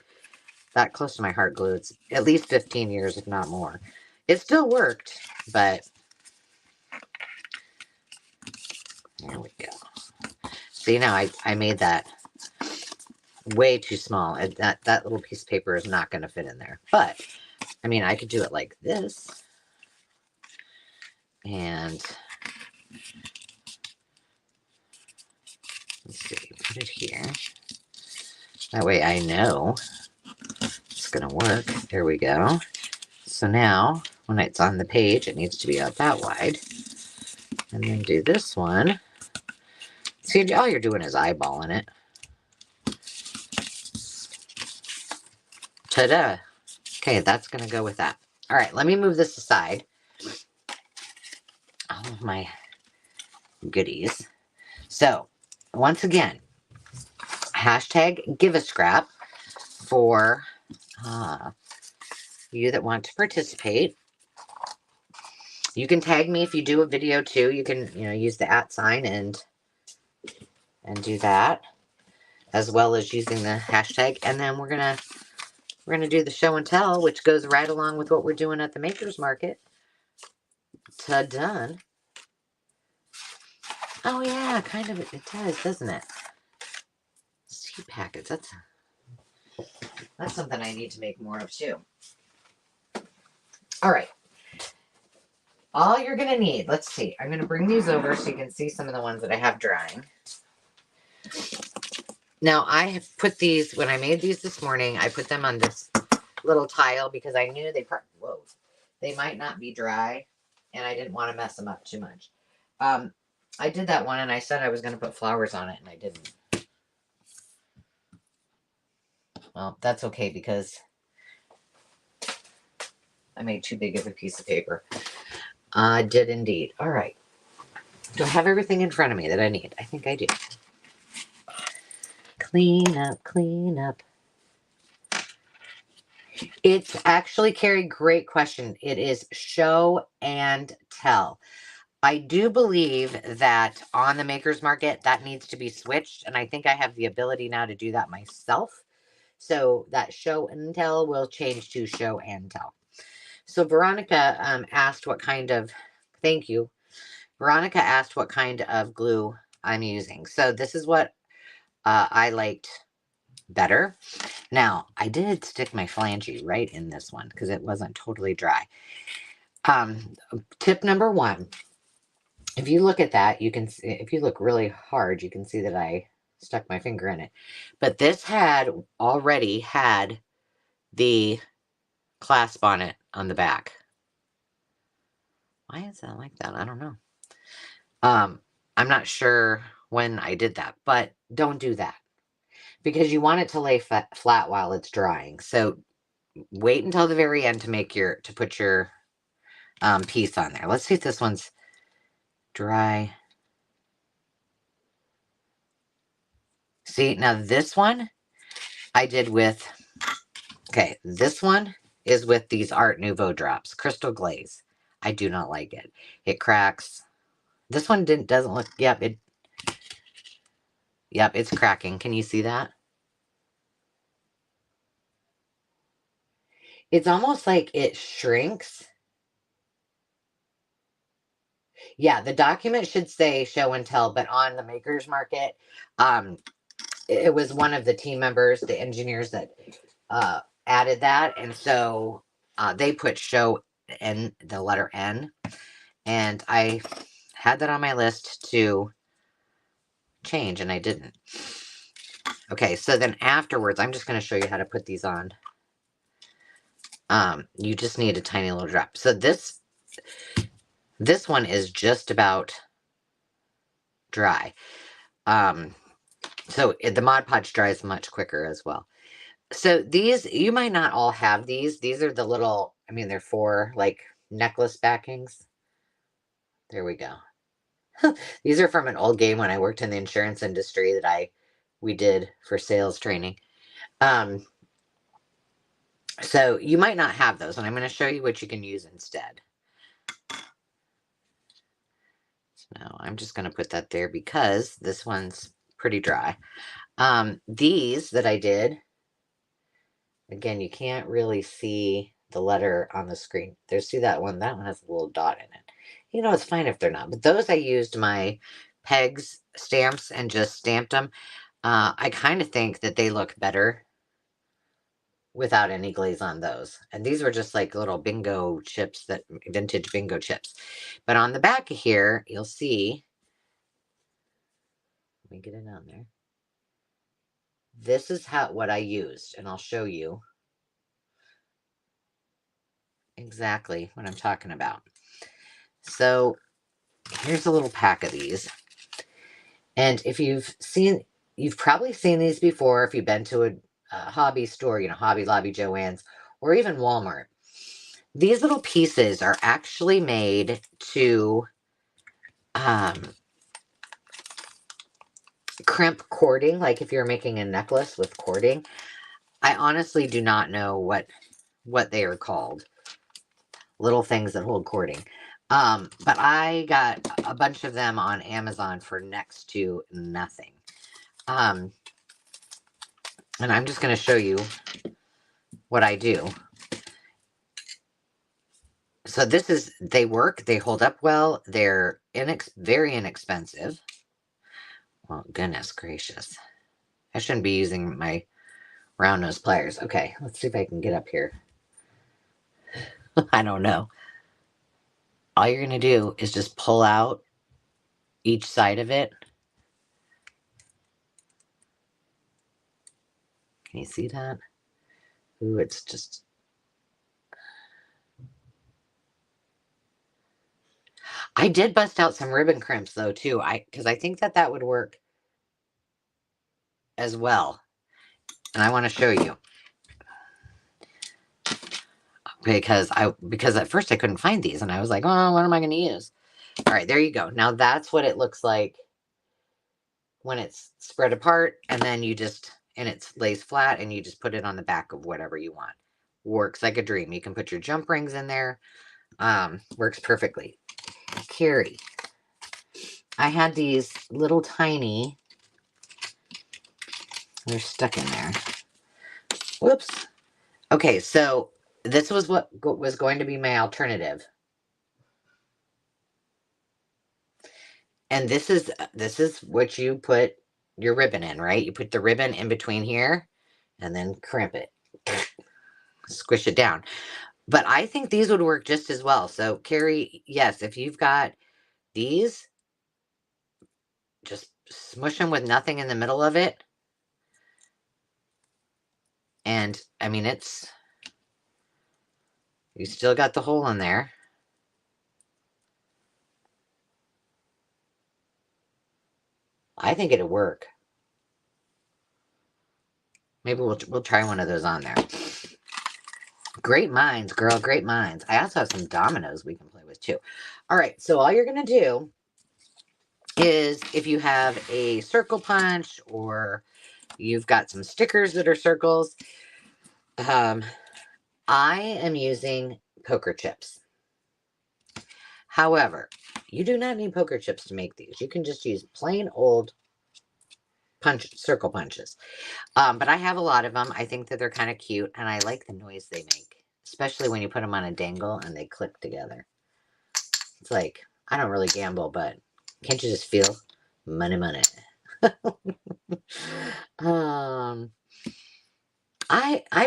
that Close to My Heart glue. It's at least 15 years, if not more. It still worked, but there we go. See, now I made that way too small. And that little piece of paper is not going to fit in there. But, I mean, I could do it like this. And let's see, put it here. That way I know it's going to work. There we go. So now, when it's on the page, it needs to be out that wide. And then do this one. See, all you're doing is eyeballing it. Ta-da! Okay, that's going to go with that. All right, let me move this aside. All of my goodies. So, once again, hashtag give a scrap for you that want to participate. You can tag me if you do a video too. You can, use the @ sign and do that, as well as using the hashtag. And then we're gonna do the show and tell, which goes right along with what we're doing at the Makers Market. Ta-done. Oh yeah, kind of it does, doesn't it? Seed packets. That's something I need to make more of too. All right. all you're going to need, let's see. I'm going to bring these over so you can see some of the ones that I have drying. Now, I have put these, when I made these this morning, I put them on this little tile because I knew they might not be dry, and I didn't want to mess them up too much. I did that one, and I said I was going to put flowers on it, and I didn't. Well, that's okay because I made too big of a piece of paper. I did indeed. All right. Do I have everything in front of me that I need? I think I do. Clean up, clean up. It's actually, Carrie, great question. It is show and tell. I do believe that on the Maker's Market, that needs to be switched. And I think I have the ability now to do that myself. So that show and tell will change to show and tell. So Veronica asked what kind of, thank you. Veronica asked what kind of glue I'm using. So this is what I liked better. Now, I did stick my flange right in this one because it wasn't totally dry. Tip number one, if you look at that, you can see, if you look really hard, you can see that I stuck my finger in it. But this had already had the clasp on it on the back. Why is that like that? I don't know. I'm not sure when I did that, but don't do that because you want it to lay flat while it's drying. So wait until the very end to put your piece on there. Let's see if this one's dry. See, now this one I did with, okay, this one is with these Art Nouveau drops, Crystal Glaze. I do not like it. It cracks. This one doesn't look, yep, it's cracking. Can you see that? It's almost like it shrinks. Yeah, the document should say show and tell, but on the Maker's Market, it was one of the team members, the engineers that added that, and so they put show and the letter N, and I had that on my list to change, and I didn't. Okay, so then afterwards, I'm just going to show you how to put these on. You just need a tiny little drop. So this one is just about dry. So the Mod Podge dries much quicker as well. So these, you might not all have these. These are the little, I mean, they're for like necklace backings. There we go. These are from an old game when I worked in the insurance industry that we did for sales training. So you might not have those, and I'm going to show you what you can use instead. So now I'm just going to put that there because this one's pretty dry. These that I did, again, you can't really see the letter on the screen. See that one? That one has a little dot in it. You know, it's fine if they're not. But those I used my pegs stamps and just stamped them. I kind of think that they look better without any glaze on those. And these were just like little bingo chips, vintage bingo chips. But on the back of here, you'll see, let me get it on there. This is what I used, and I'll show you exactly what I'm talking about. So here's a little pack of these. And if you've probably seen these before if you've been to a hobby store, Hobby Lobby, Joann's, or even Walmart. These little pieces are actually made to crimp cording, like if you're making a necklace with cording. I honestly do not know what they are called. Little things that hold cording. But I got a bunch of them on Amazon for next to nothing. And I'm just going to show you what I do. So they work, they hold up well, they're very inexpensive. Well, goodness gracious. I shouldn't be using my round nose pliers. Okay, let's see if I can get up here. I don't know. all you're going to do is just pull out each side of it. Can you see that? Ooh, it's just... I did bust out some ribbon crimps though too, because I think that would work as well. And I want to show you because at first I couldn't find these and I was like, oh, what am I going to use? All right, there you go. Now that's what it looks like when it's spread apart, and then and it lays flat, and you just put it on the back of whatever you want. Works like a dream. You can put your jump rings in there. Works perfectly. Carrie, I had these little tiny, they're stuck in there. Whoops. Okay, so this was what was going to be my alternative. And this is what you put your ribbon in, right? You put the ribbon in between here and then crimp it. Squish it down. But I think these would work just as well. So, Carrie, yes, if you've got these, just smush them with nothing in the middle of it. And, I mean, you still got the hole in there. I think it'll work. Maybe we'll try one of those on there. Great minds, girl. Great minds. I also have some dominoes we can play with too. All right. So all you're going to do is, if you have a circle punch or you've got some stickers that are circles, I am using poker chips. However, you do not need poker chips to make these. You can just use plain old circle punches. But I have a lot of them. I think that they're kind of cute, and I like the noise they make, especially when you put them on a dangle and they click together. It's like, I don't really gamble, but can't you just feel money, money? I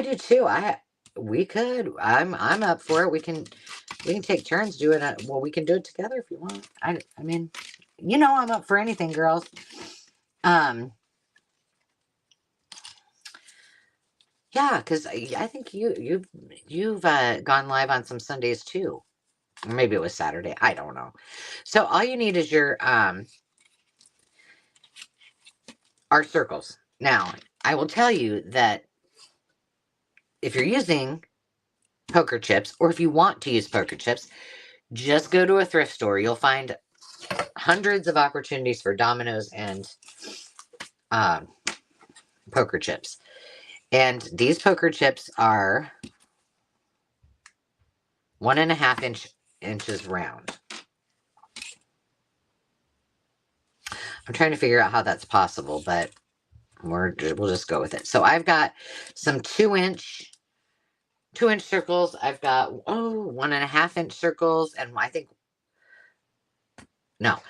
do too. We could. I'm up for it. We can take turns doing it. Well, we can do it together if you want. I mean, I'm up for anything, girls. Yeah, because I think you've gone live on some Sundays too. Or maybe it was Saturday. I don't know. So all you need is your our circles. Now, I will tell you that if you're using poker chips, or if you want to use poker chips, just go to a thrift store. You'll find hundreds of opportunities for dominoes and poker chips. And these poker chips are 1.5 inches round. I'm trying to figure out how that's possible, but we'll just go with it. So I've got some 2-inch circles. I've got 1.5-inch circles, and I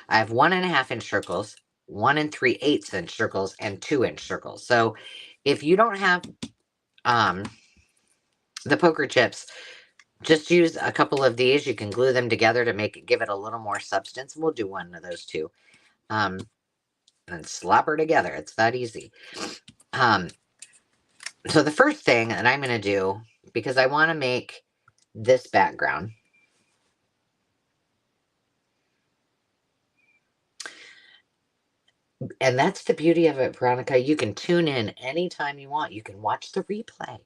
have 1.5-inch circles, 1 3/8-inch circles, and 2-inch circles. So if you don't have the poker chips, just use a couple of these. You can glue them together to give it a little more substance. We'll do one of those too. And slap her together. It's that easy. So the first thing that I'm going to do, because I want to make this background, and that's the beauty of it, Veronica. You can tune in anytime you want. You can watch the replay.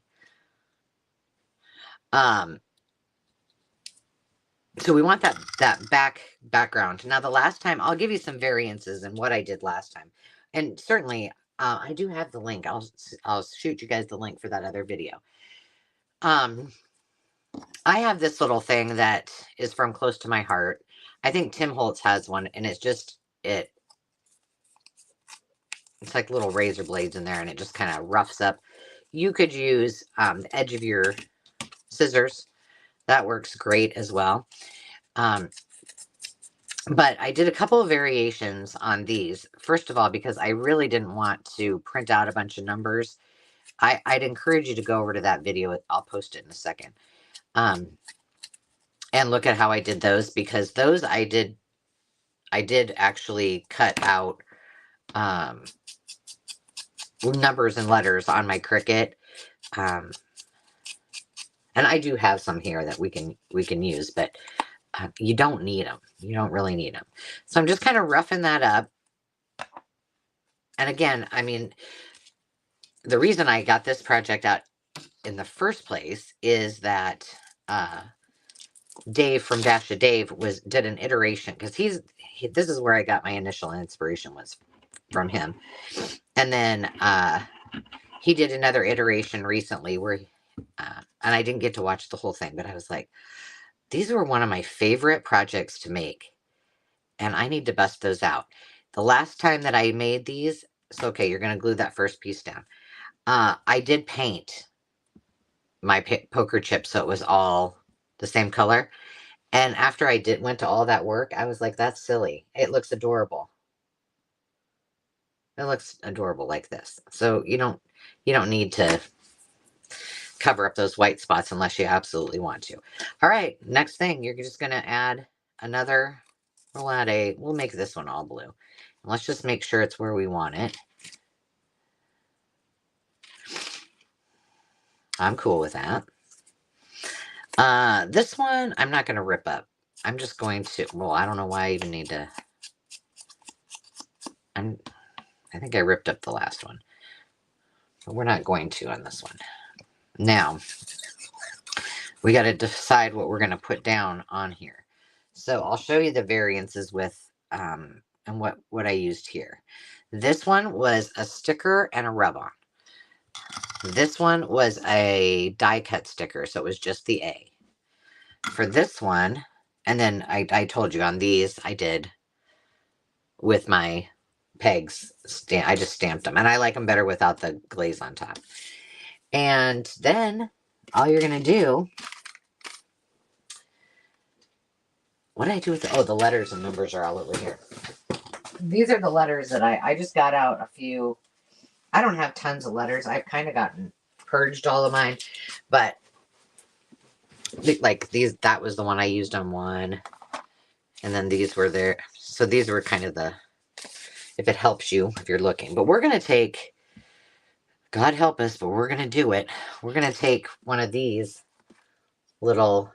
So we want that background. Now, the last time, I'll give you some variances in what I did last time. And certainly, I do have the link. I'll shoot you guys the link for that other video. I have this little thing that is from close to my heart. I think Tim Holtz has one, and it's like little razor blades in there, and it just kind of roughs up. You could use the edge of your scissors. That works great as well. But I did a couple of variations on these. First of all, because I really didn't want to print out a bunch of numbers. I'd encourage you to go over to that video. I'll post it in a second. And look at how I did those, because those I did actually cut out numbers and letters on my Cricut. And I do have some here that we can use, but you don't need them. You don't really need them. So I'm just kind of roughing that up. And again, I mean, the reason I got this project out in the first place is that Dave from Dash to Dave did an iteration, because this is where I got my initial inspiration, was from him. And then he did another iteration recently where and I didn't get to watch the whole thing, but I was like, these were one of my favorite projects to make, and I need to bust those out. The last time that I made these, so okay, you're going to glue that first piece down. I did paint my poker chip so it was all the same color. And after I went to all that work, I was like, that's silly. It looks adorable. It looks adorable like this. So you don't need to cover up those white spots unless you absolutely want to. All right, next thing, you're just going to add another, we'll make this one all blue. And let's just make sure it's where we want it. I'm cool with that. This one, I'm not going to rip up. I'm just going to, well, I don't know why I even need to, I think I ripped up the last one. But we're not going to on this one. Now, we got to decide what we're going to put down on here. So I'll show you the variances with, and what I used here. This one was a sticker and a rub-on. This one was a die cut sticker, so it was just the A. For this one, and then I told you on these, I did with my pegs, I just stamped them, and I like them better without the glaze on top. And then all you're going to do, what did I do with the letters and numbers are all over here. These are the letters that I just got out a few. I don't have tons of letters. I've kind of purged all of mine, but like these, that was the one I used on one. And then these were there. So these were kind of if it helps you, if you're looking. But we're going to take, God help us, but we're going to do it. We're going to take one of these little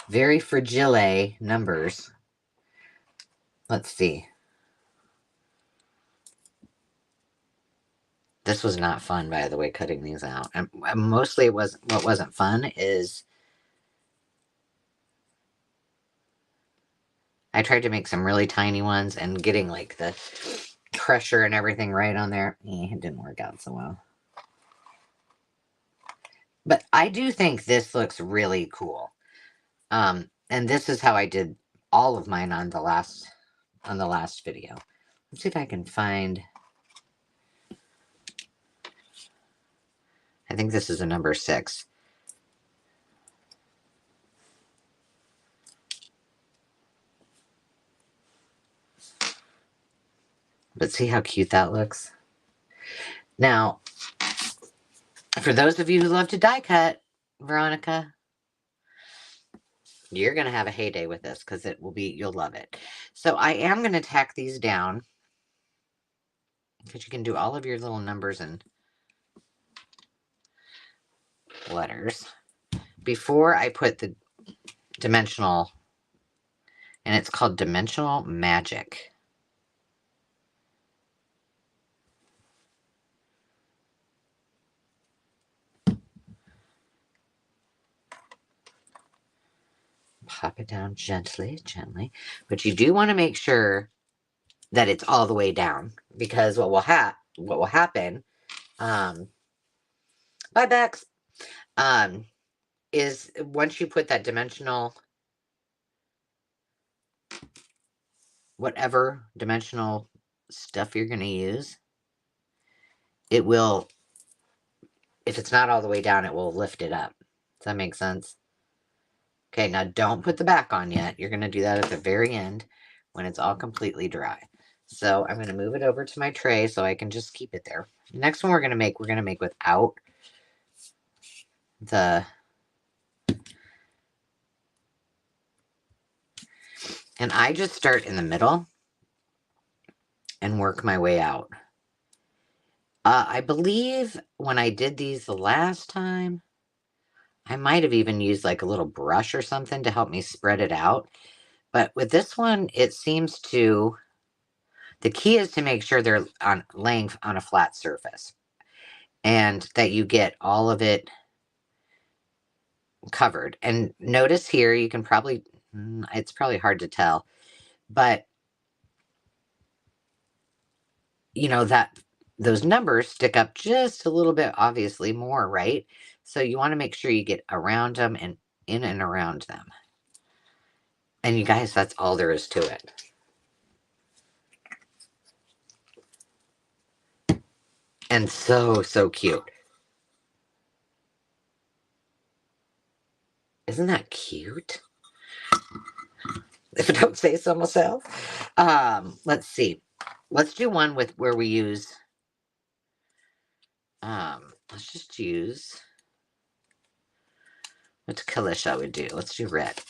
very fragile numbers. Let's see. This was not fun, by the way, cutting these out. And mostly what wasn't fun is I tried to make some really tiny ones, and getting like the pressure and everything right on there, it didn't work out so well. But I do think this looks really cool. And this is how I did all of mine on the last video. Let's see if I can find. I think this is a number 6. But see how cute that looks? Now, for those of you who love to die cut, Veronica, you're going to have a heyday with this, because you'll love it. So I am going to tack these down, because you can do all of your little numbers and letters before I put the dimensional, and it's called Dimensional Magic. Pop it down gently, but you do want to make sure that it's all the way down, because what will happen, bye Bex, is once you put that dimensional, whatever dimensional stuff you're going to use, it will, if it's not all the way down, it will lift it up. Does that make sense? Okay, now don't put the back on yet. You're going to do that at the very end when it's all completely dry. So I'm going to move it over to my tray so I can just keep it there. The next one we're going to make without and I just start in the middle and work my way out. I believe when I did these the last time, I might have even used like a little brush or something to help me spread it out. But with this one, it seems to, the key is to make sure they're laying on a flat surface and that you get all of it covered. And notice here, you can probably, it's probably hard to tell, but you know that those numbers stick up just a little bit, obviously more, right? So you want to make sure you get around them and in and around them. And you guys, that's all there is to it. And so, so cute. Isn't that cute? If I don't say so myself. Let's see. Let's do one with where we use, let's just use, which color shall we do? Let's do red.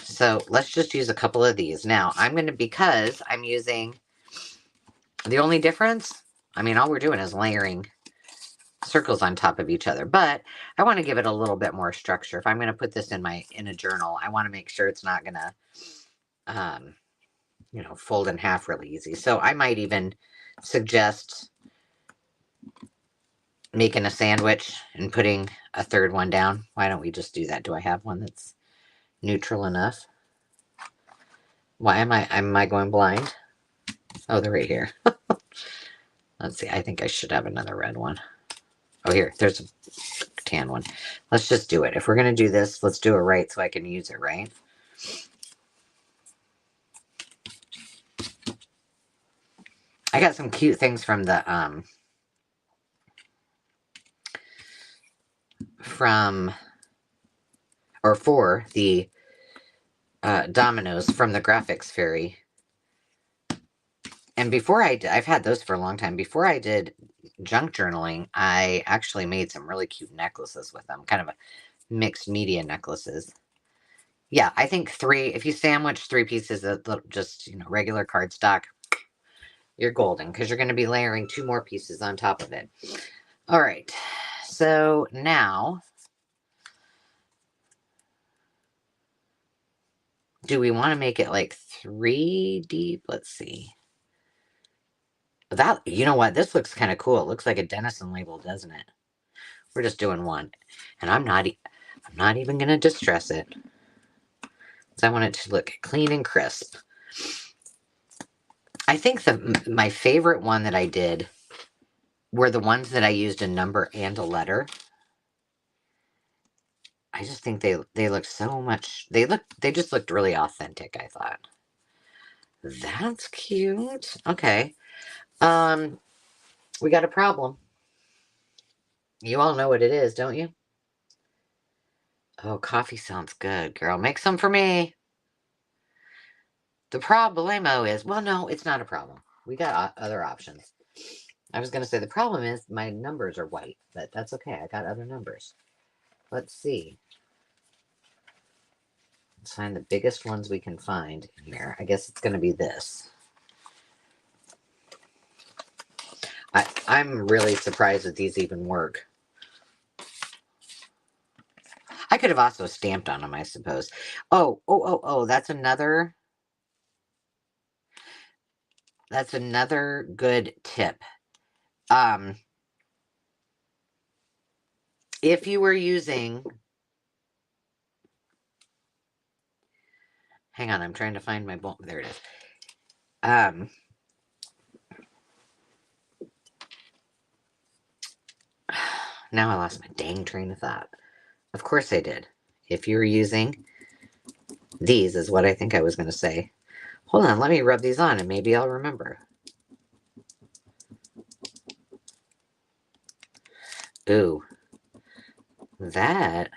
So let's just use a couple of these. Now I'm going to, because I'm using, the only difference, I mean, all we're doing is layering circles on top of each other, but I want to give it a little bit more structure. If I'm going to put this in a journal, I want to make sure it's not going to, you know, fold in half really easy. So I might even suggest making a sandwich and putting a third one down. Why don't we just do that? Do I have one that's neutral enough? Why am I going blind? Oh, they're right here. Let's see. I think I should have another red one. Oh, here. There's a tan one. Let's just do it. If we're going to do this, let's do it right so I can use it, right? I got some cute things from the, for the dominoes from the Graphics Fairy. And before I've had those for a long time. Before I did junk journaling, I actually made some really cute necklaces with them, kind of a mixed media necklaces. Yeah, I think if you sandwich 3 pieces of just, you know, regular cardstock, you're golden, because you're going to be layering 2 more pieces on top of it. All right, so now, do we want to make it like 3 deep? Let's see. That, you know what? This looks kind of cool. It looks like a Denison label, doesn't it? We're just doing one, and I'm not even going to distress it. So I want it to look clean and crisp. I think my favorite one that I did were the ones that I used a number and a letter. I just think they look so much, they just looked really authentic, I thought. That's cute. Okay. We got a problem. You all know what it is, don't you? Oh, coffee sounds good, girl. Make some for me. The problemo is, well, no, it's not a problem. We got other options. I was going to say the problem is my numbers are white, but that's okay. I got other numbers. Let's see. Let's find the biggest ones we can find in here. I guess it's going to be this. I'm really surprised that these even work. I could have also stamped on them, I suppose. Oh, that's another good tip. If you were using, hang on, I'm trying to find my bowl. There it is. Now I lost my dang train of thought. Of course I did. If you were using these, is what I think I was going to say. Hold on, let me rub these on and maybe I'll remember. Ooh. That,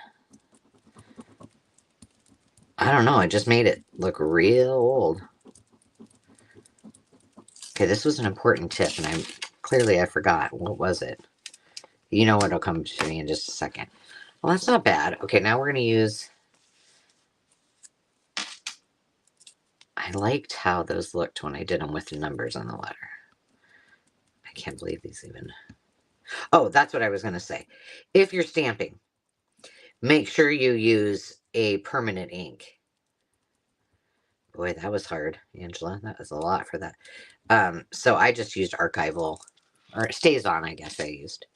I don't know, it just made it look real old. Okay, this was an important tip, and I forgot. What was it? You know what'll come to me in just a second. Well, that's not bad. Okay, now we're going to use... I liked how those looked when I did them with the numbers on the letter. I can't believe these even... Oh, that's what I was going to say. If you're stamping, make sure you use a permanent ink. Boy, that was hard, Angela. That was a lot for that. So I just used archival, or stays on, I guess I used.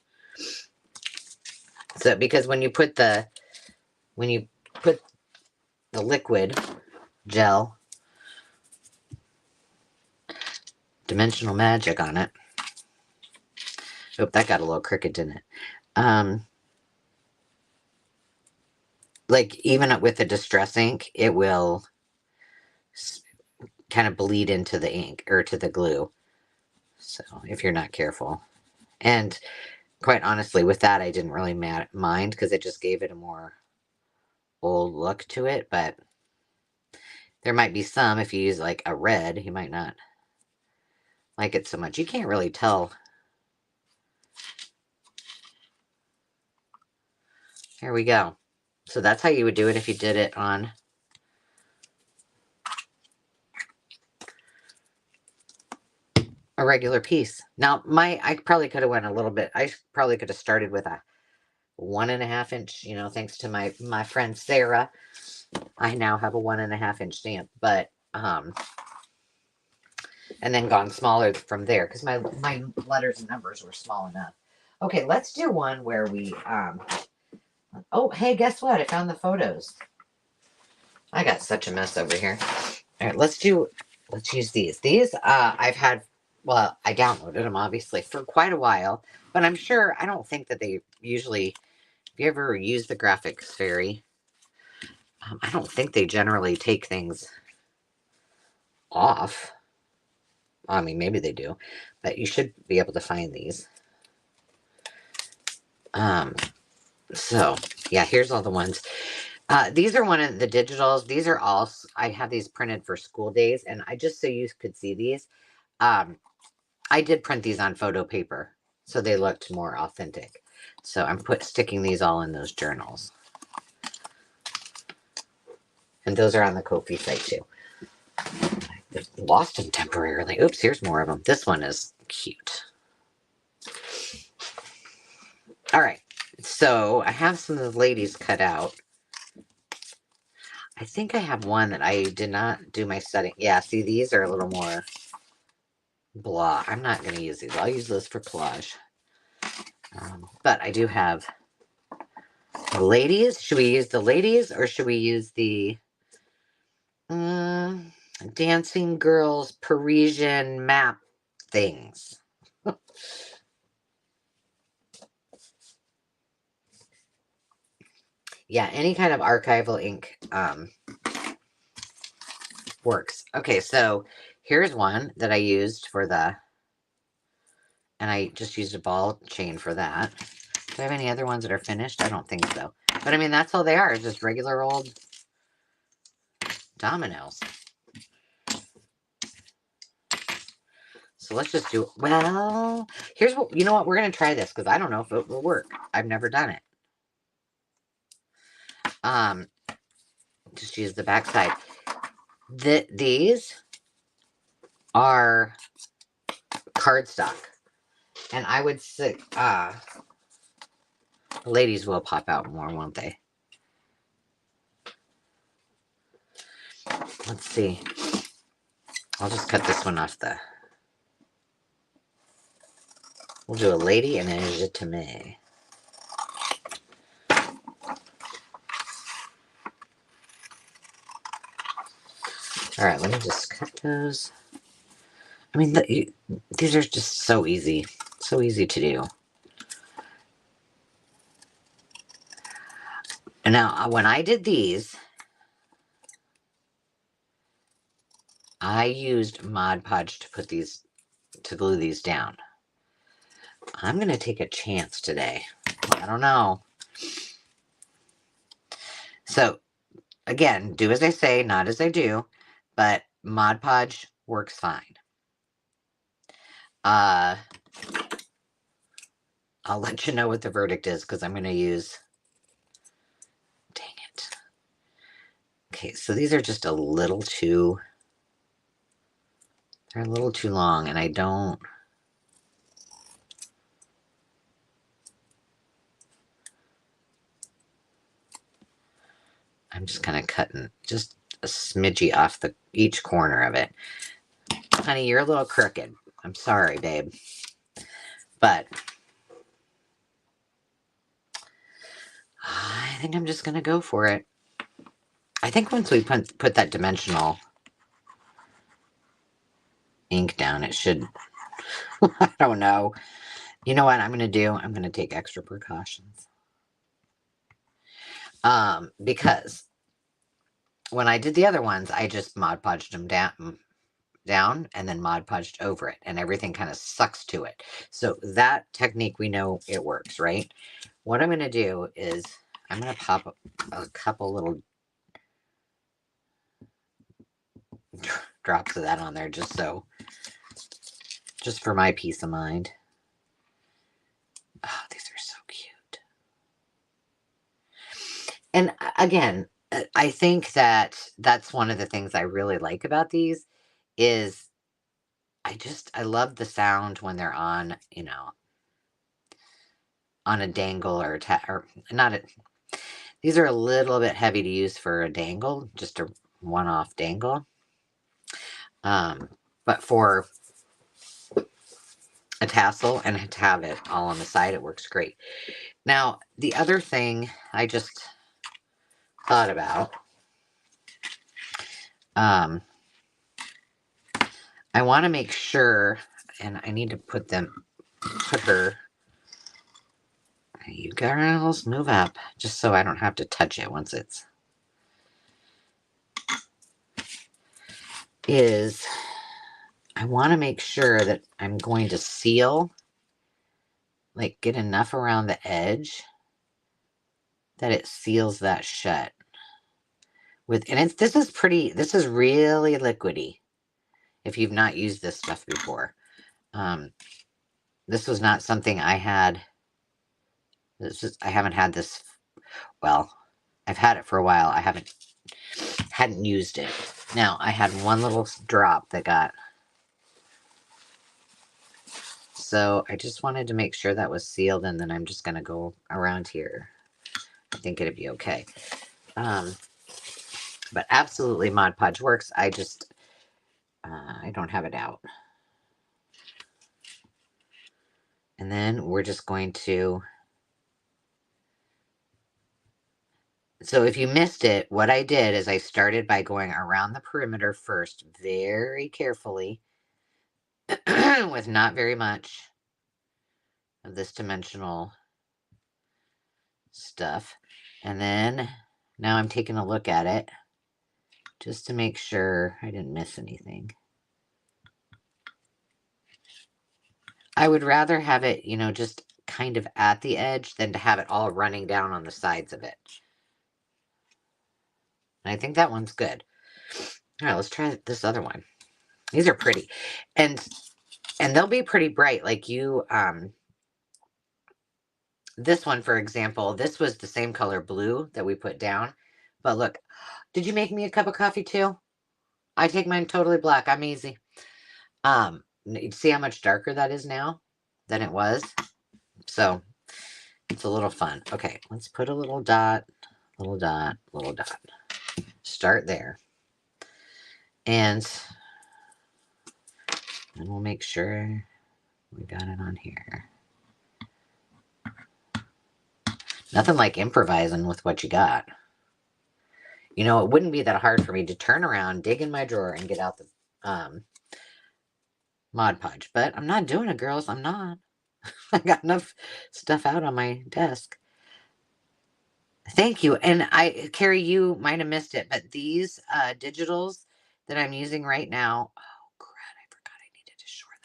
So because when you put the liquid gel dimensional magic on it. Oh, that got a little crooked, didn't it? Like even with the distress ink, it will kind of bleed into the ink or to the glue. So if you're not careful. And quite honestly, with that, I didn't really mind because it just gave it a more old look to it. But there might be some, if you use like a red, you might not like it so much. You can't really tell. Here we go. So that's how you would do it if you did it on a regular piece. Now, I probably could have went a little bit. I probably could have started with a 1.5 inch, thanks to my friend Sarah. I now have a 1.5 inch stamp, but and then gone smaller from there because my letters and numbers were small enough. Okay, let's do one where we oh, hey, guess what? I found the photos. I got such a mess over here. All right, let's use these. These I've had, well, I downloaded them obviously for quite a while, but I'm sure, I don't think that they usually, if you ever use the graphics fairy, I don't think they generally take things off. I mean, maybe they do, but you should be able to find these. So yeah, here's all the ones. These are one of the digitals. These are all, I have these printed for school days, and I just so you could see these. I did print these on photo paper, so they looked more authentic. So I'm sticking these all in those journals. And those are on the Ko-fi site too. I lost them temporarily. Oops, here's more of them. This one is cute. All right, so I have some of the ladies cut out. I think I have one that I did not do my setting. Yeah, see, these are a little more blah. I'm not going to use these. I'll use those for collage. But I do have the ladies. Should we use the ladies or should we use the Dancing Girls Parisian map things? Yeah, any kind of archival ink works. Okay, so here's one that I used for and I just used a ball chain for that. Do I have any other ones that are finished? I don't think so. But I mean, that's all they are, is just regular old dominoes. So let's just do, well, here's what, you know what, we're going to try this because I don't know if it will work. I've never done it. Just use the back side. These are cardstock. And I would say, ladies will pop out more, won't they? Let's see. I'll just cut this one off we'll do a lady and a legitimate. All right, let me just cut those. I mean, these are just so easy to do. And now, when I did these, I used Mod Podge to glue these down. I'm going to take a chance today. I don't know. So, again, do as I say, not as I do, but Mod Podge works fine. I'll let you know what the verdict is because I'm going to use Okay, so these are just a little too, they're a little too long, and I don't, I'm just kind of cutting just a smidgy off each corner of it. Honey, you're a little crooked. I'm sorry, babe. But I think I'm just going to go for it. I think once we put that dimensional ink down, it should, I don't know. You know what I'm going to do? I'm going to take extra precautions. Because when I did the other ones, I just Mod Podged them down and then Mod Podged over it, and everything kind of sucks to it. So that technique, we know it works, right? What I'm going to do is I'm going to pop a couple little drops of that on there just for my peace of mind. Oh, these are so cute. And again, I think that's one of the things I really like about these is I love the sound when they're on, on a dangle or not a, these are a little bit heavy to use for a dangle, just a one-off dangle. But for a tassel and to have it all on the side, it works great. Now, the other thing I just thought about, I want to make sure, and I need to put her, you girls move up, just so I don't have to touch it once I want to make sure that I'm going to seal, like get enough around the edge that it seals that shut. This is really liquidy if you've not used this stuff before. This was not something I had. I haven't had this, well, I've had it for a while. I hadn't used it. Now, I had one little drop that got, so I just wanted to make sure that was sealed, and then I'm just going to go around here. I think it'd be okay. But absolutely Mod Podge works. I just, I don't have it out. And then we're just going to, so if you missed it, what I did is I started by going around the perimeter first, very carefully, with not very much of this dimensional stuff. And then now I'm taking a look at it just to make sure I didn't miss anything. I would rather have it, just kind of at the edge than to have it all running down on the sides of it. And I think that one's good. All right, let's try this other one. These are pretty. And they'll be pretty bright. Like this one, for example, this was the same color blue that we put down. But look, did you make me a cup of coffee too? I take mine totally black. I'm easy. You see how much darker that is now than it was? So it's a little fun. Okay, let's put a little dot, little dot, little dot. Start there. And we'll make sure we got it on here. Nothing like improvising with what you got. It wouldn't be that hard for me to turn around, dig in my drawer, and get out the Mod Podge. But I'm not doing it, girls. I'm not. I got enough stuff out on my desk. Thank you. And Carrie, you might have missed it, but these digitals that I'm using right now, oh crap, I forgot I needed to shore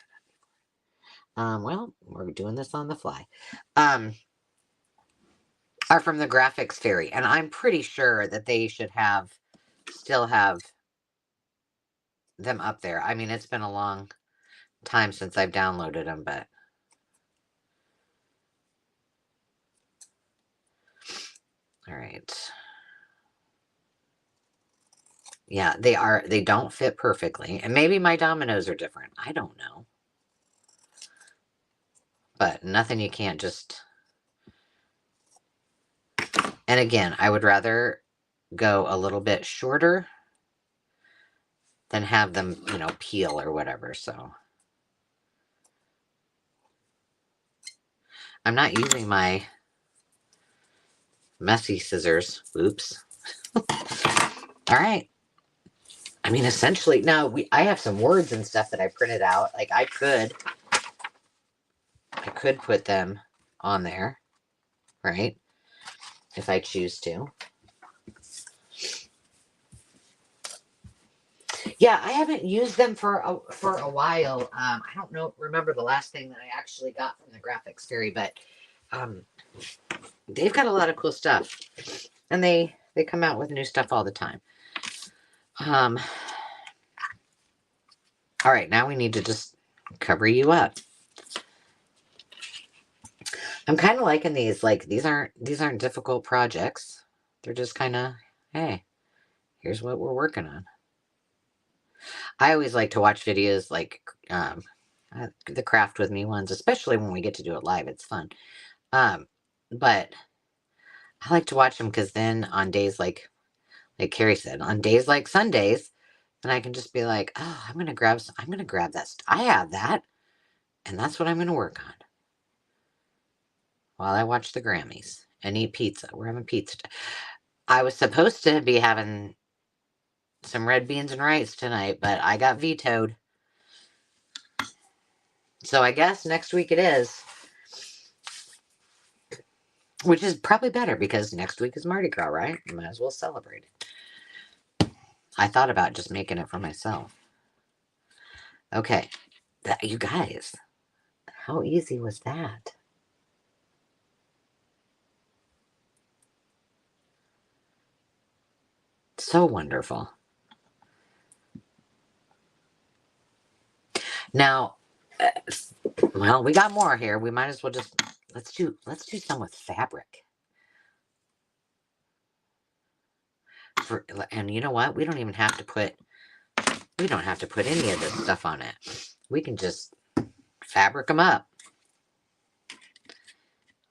that up. Well, we're doing this on the fly. Are from the Graphics Fairy, and I'm pretty sure that they should still have them up there. I mean, it's been a long time since I've downloaded them, but all right. Yeah, they don't fit perfectly. And maybe my dominoes are different. I don't know. But nothing you can't just... And again, I would rather go a little bit shorter than have them, peel or whatever. So I'm not using my messy scissors. Oops. All right. I mean, essentially, now I have some words and stuff that I printed out. Like I could put them on there, right? If I choose to. Yeah, I haven't used them for a while. I don't remember the last thing that I actually got from the graphics fairy, but they've got a lot of cool stuff, and they come out with new stuff all the time. All right, now we need to just cover you up. I'm kind of liking these. Like these aren't difficult projects. They're just kind of, hey, here's what we're working on. I always like to watch videos like the craft with me ones, especially when we get to do it live. It's fun. But I like to watch them because then on days like Carrie said, on days like Sundays, then I can just be like, oh, I'm gonna grab that. I have that, and that's what I'm gonna work on while I watch the Grammys and eat pizza. We're having pizza. I was supposed to be having some red beans and rice tonight, but I got vetoed. So I guess next week it is. Which is probably better because next week is Mardi Gras, right? I might as well celebrate it. I thought about just making it for myself. Okay. You guys, how easy was that? So wonderful. Now, well, we got more here. We might as well just let's do some with fabric. And you know what? We don't have to put any of this stuff on it. We can just fabric them up.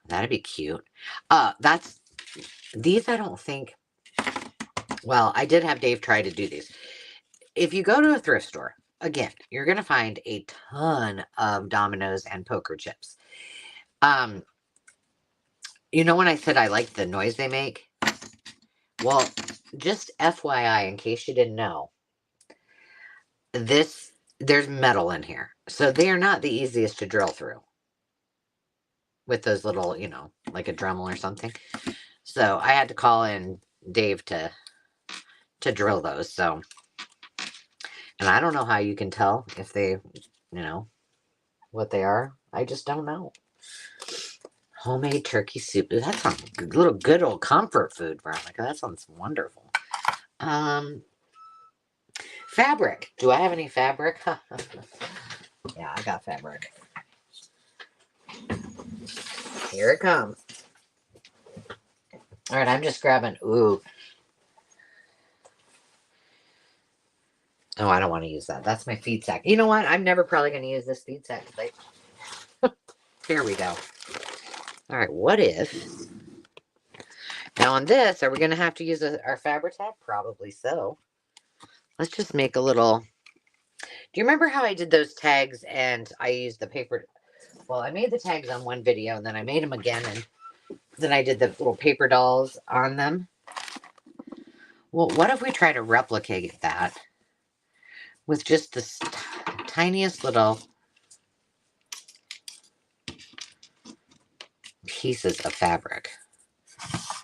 That'd be cute. These I don't think. Well, I did have Dave try to do these. If you go to a thrift store, again, you're going to find a ton of dominoes and poker chips. When I said I like the noise they make? Well, just FYI, in case you didn't know, there's metal in here. So they are not the easiest to drill through with those little, like a Dremel or something. So I had to call in Dave to drill those. So, and I don't know how you can tell if they, what they are. I just don't know. Homemade turkey soup. Ooh, that sounds good old comfort food, Veronica. That sounds wonderful. Fabric. Do I have any fabric? Yeah, I got fabric. Here it comes. All right, I'm just grabbing. Ooh. Oh, I don't want to use that. That's my feed sack. You know what? I'm never probably going to use this feed sack. Here we go. All right, what if... Now on this, are we going to have to use our fabric tag? Probably so. Let's just make a little... Do you remember how I did those tags and I used the paper? Well, I made the tags on one video and then I made them again and then I did the little paper dolls on them. Well, what if we try to replicate that with just this tiniest little pieces of fabric?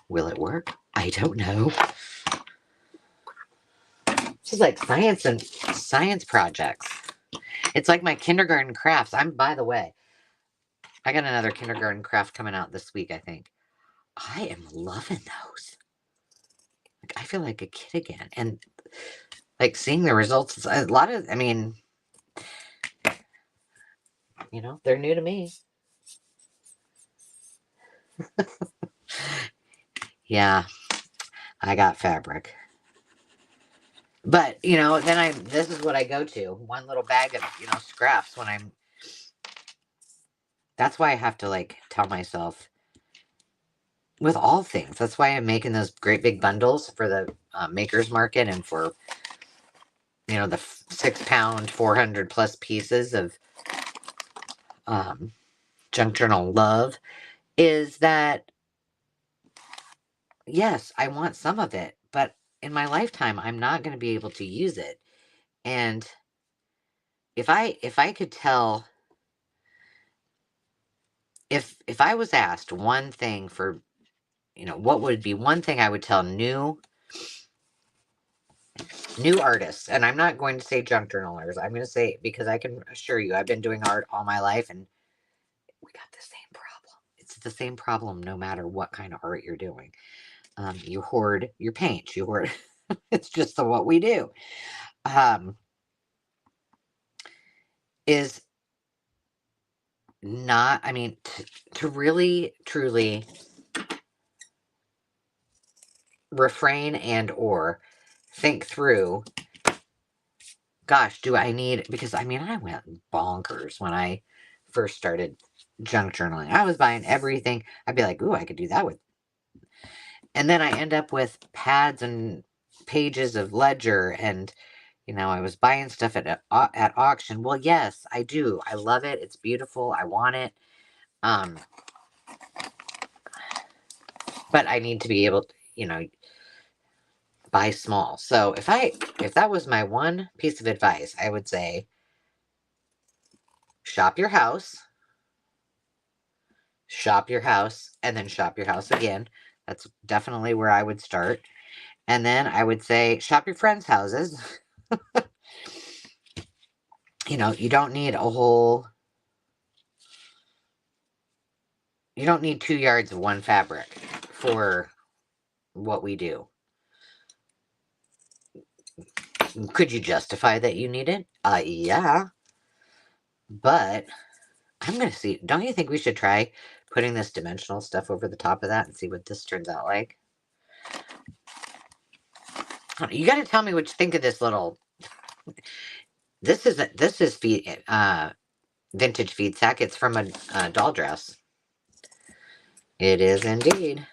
Will it work? I don't know. This is like science projects. It's like my kindergarten crafts. By the way, I got another kindergarten craft coming out this week, I think. I am loving those. Like, I feel like a kid again. And like seeing the results, a lot of, they're new to me. Yeah, I got fabric. But, then this is what I go to. One little bag of, scraps when that's why I have to like tell myself with all things. That's why I'm making those great big bundles for the makers market and for, the 6 pound, 400 plus pieces of um, junk journal love is that, yes, I want some of it, but in my lifetime, I'm not going to be able to use it. And if I could tell, if I was asked one thing for, what would be one thing I would tell new artists, and I'm not going to say junk journalers. I'm going to say, because I can assure you, I've been doing art all my life, and we got the same problem. It's the same problem no matter what kind of art you're doing. You hoard your paint. You hoard. It's just what we do. Um, is not. I mean, to really truly refrain and or think through. Gosh, do I need? Because I mean, I went bonkers when I first started junk journaling. I was buying everything. I'd be like, "Ooh, I could do that with," and then I end up with pads and pages of ledger, and I was buying stuff at auction. Well, yes, I do. I love it. It's beautiful. I want it. Um, but I need to be able to, buy small. So if that was my one piece of advice, I would say shop your house, and then shop your house again. That's definitely where I would start. And then I would say shop your friends' houses. You don't need you don't need 2 yards of one fabric for what we do. Could you justify that you need it? Yeah. But I'm going to see. Don't you think we should try putting this dimensional stuff over the top of that and see what this turns out like? You got to tell me what you think of this little. This is vintage feed sack. It's from a doll dress. It is indeed.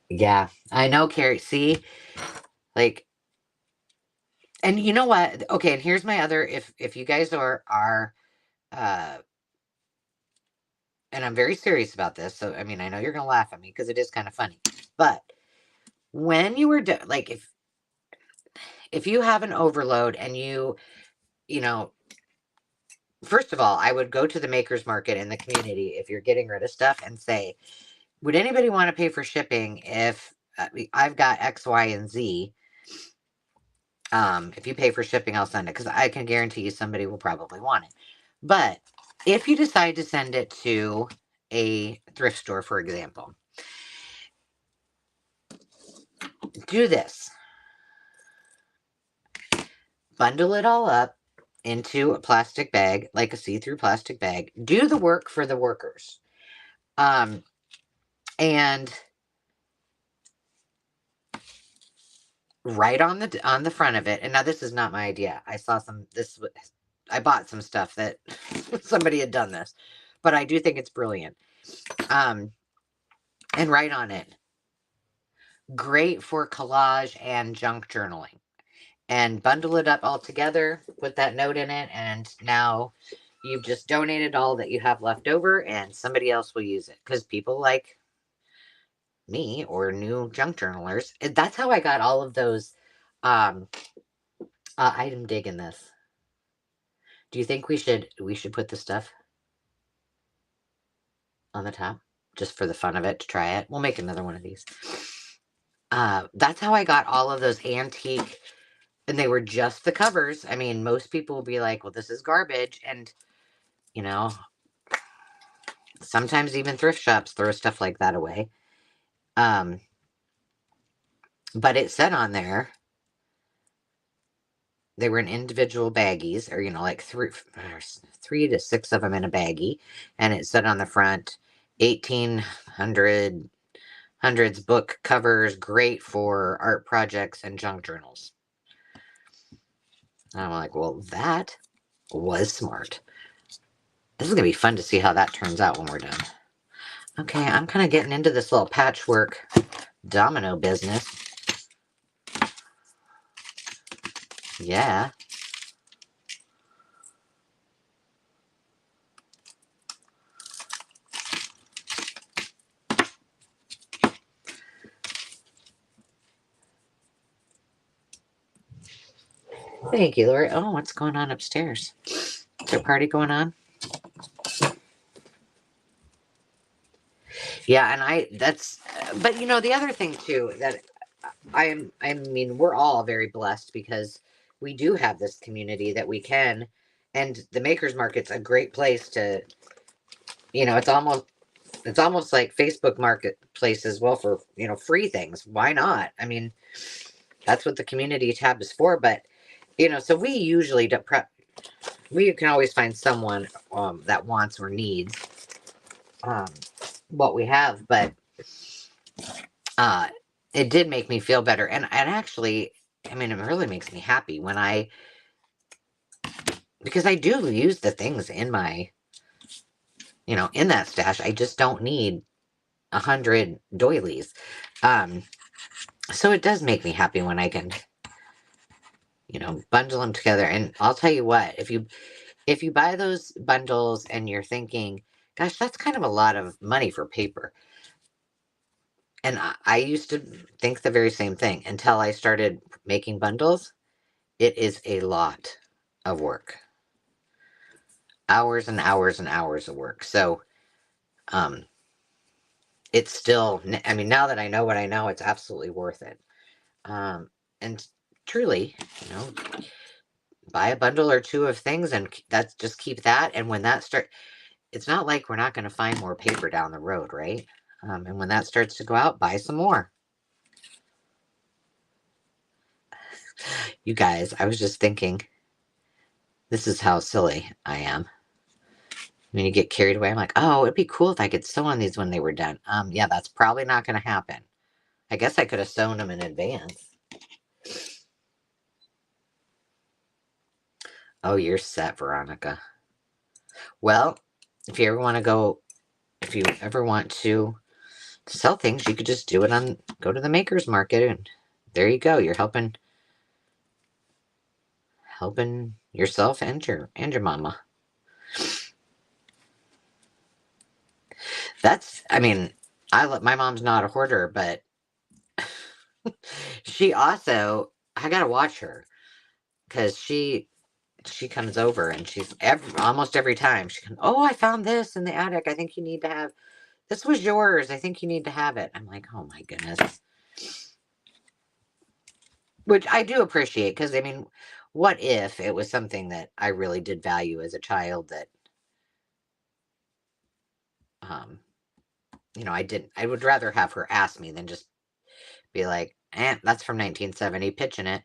Yeah, I know, Carrie. See, like, and you know what? Okay, and here's my other. If you guys are, uh, and I'm very serious about this. So I mean, I know you're gonna laugh at me because it is kind of funny. But when you were like, if you have an overload and you know, first of all, I would go to the makers market in the community if you're getting rid of stuff and say, would anybody want to pay for shipping if I've got X, Y, and Z? If you pay for shipping, I'll send it because I can guarantee you somebody will probably want it. But if you decide to send it to a thrift store, for example, do this. Bundle it all up into a plastic bag, like a see-through plastic bag. Do the work for the workers. And right on the front of it. And now this is not my idea. I bought some stuff that somebody had done this, but I do think it's brilliant. And write on it, great for collage and junk journaling, and bundle it up all together, put that note in it, and now you've just donated all that you have left over and somebody else will use it because people like me or new junk journalers. That's how I got all of those. um I'm digging this. Do you think we should put the stuff on the top just for the fun of it to try it? We'll make another one of these. That's how I got all of those antique, and they were just the covers. I mean, most people will be like, "Well, this is garbage," and you know, sometimes even thrift shops throw stuff like that away. Um, but it said on there, They were in individual baggies, or like three to six of them in a baggie, and it said on the front, 1800 hundreds book covers, great for art projects and junk journals. And I'm like, well, that was smart. This is gonna be fun to see how that turns out when we're done. Okay, I'm kind of getting into this little patchwork domino business. Yeah. Thank you, Lori. Oh, what's going on upstairs? Is there a party going on? Yeah, and but the other thing too that I mean, we're all very blessed because we do have this community that we can, and the makers market's a great place to, it's almost like Facebook marketplace as well for, free things. Why not? I mean, that's what the community tab is for, but so we usually don't we can always find someone that wants or needs um what we have, but uh it did make me feel better, and actually, I mean, it really makes me happy because I do use the things in my in that stash. I just don't need 100 doilies. So it does make me happy when I can bundle them together. And I'll tell you what, if you buy those bundles and you're thinking, gosh, that's kind of a lot of money for paper. And I used to think the very same thing until I started making bundles. It is a lot of work. Hours and hours and hours of work. So it's still, I mean, now that I know what I know, it's absolutely worth it. And truly, buy a bundle or two of things, and that's just keep that. And when that it's not like we're not going to find more paper down the road, right? And when that starts to go out, buy some more. You guys, I was just thinking, this is how silly I am. When you get carried away, I'm like, oh, it'd be cool if I could sew on these when they were done. Yeah, that's probably not going to happen. I guess I could have sewn them in advance. Oh, you're set, Veronica. Well, if you ever want to sell things, you could just do it go to the makers market, and there you go. You're helping yourself and your mama. I mean, my mom's not a hoarder, but she also, I gotta watch her because she comes over and she's almost every time she comes, oh, I found this in the attic. I think you need to have, this was yours. I think you need to have it. I'm like, oh my goodness. Which I do appreciate, because I mean, what if it was something that I really did value as a child that, um, I would rather have her ask me than just be like, that's from 1970, pitching it.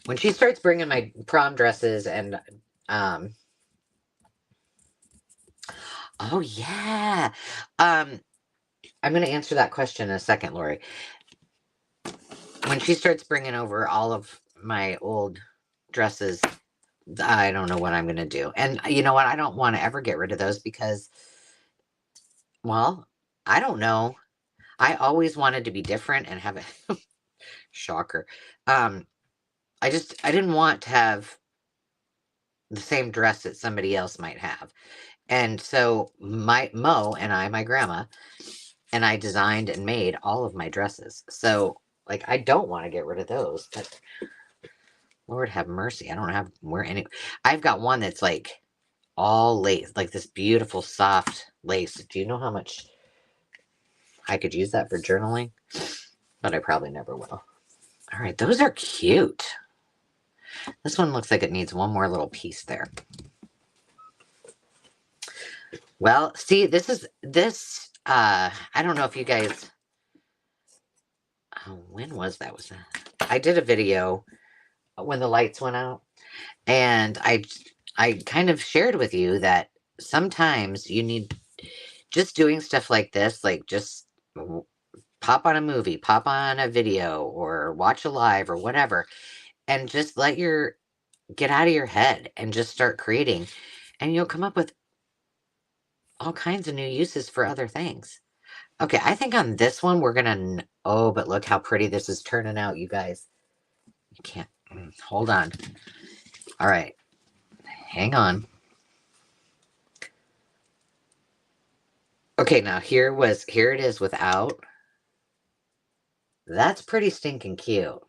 When she starts bringing my prom dresses and, oh yeah, I'm going to answer that question in a second, Lori. When she starts bringing over all of my old dresses, I don't know what I'm going to do. And you know what? I don't want to ever get rid of those because, well, I don't know. I always wanted to be different and have a shocker. I didn't want to have the same dress that somebody else might have. And so my grandma, and I designed and made all of my dresses. So like, I don't want to get rid of those, but Lord have mercy. I don't have where any, I've got one that's like all lace, like this beautiful soft lace. Do you know how much I could use that for journaling? But I probably never will. All right, those are cute. This one looks like it needs one more little piece there. Well, see, I don't know if you guys, when was that? I did a video when the lights went out. And I kind of shared with you that sometimes you need just doing stuff like this, like just pop on a movie, pop on a video, or watch a live or whatever, and just let your get out of your head and just start creating. And you'll come up with all kinds of new uses for other things. Okay, I think on this one we're gonna. Oh, but look how pretty this is turning out, you guys. You can't. Hold on. All right, hang on. Okay, now here it is without. That's pretty stinking cute.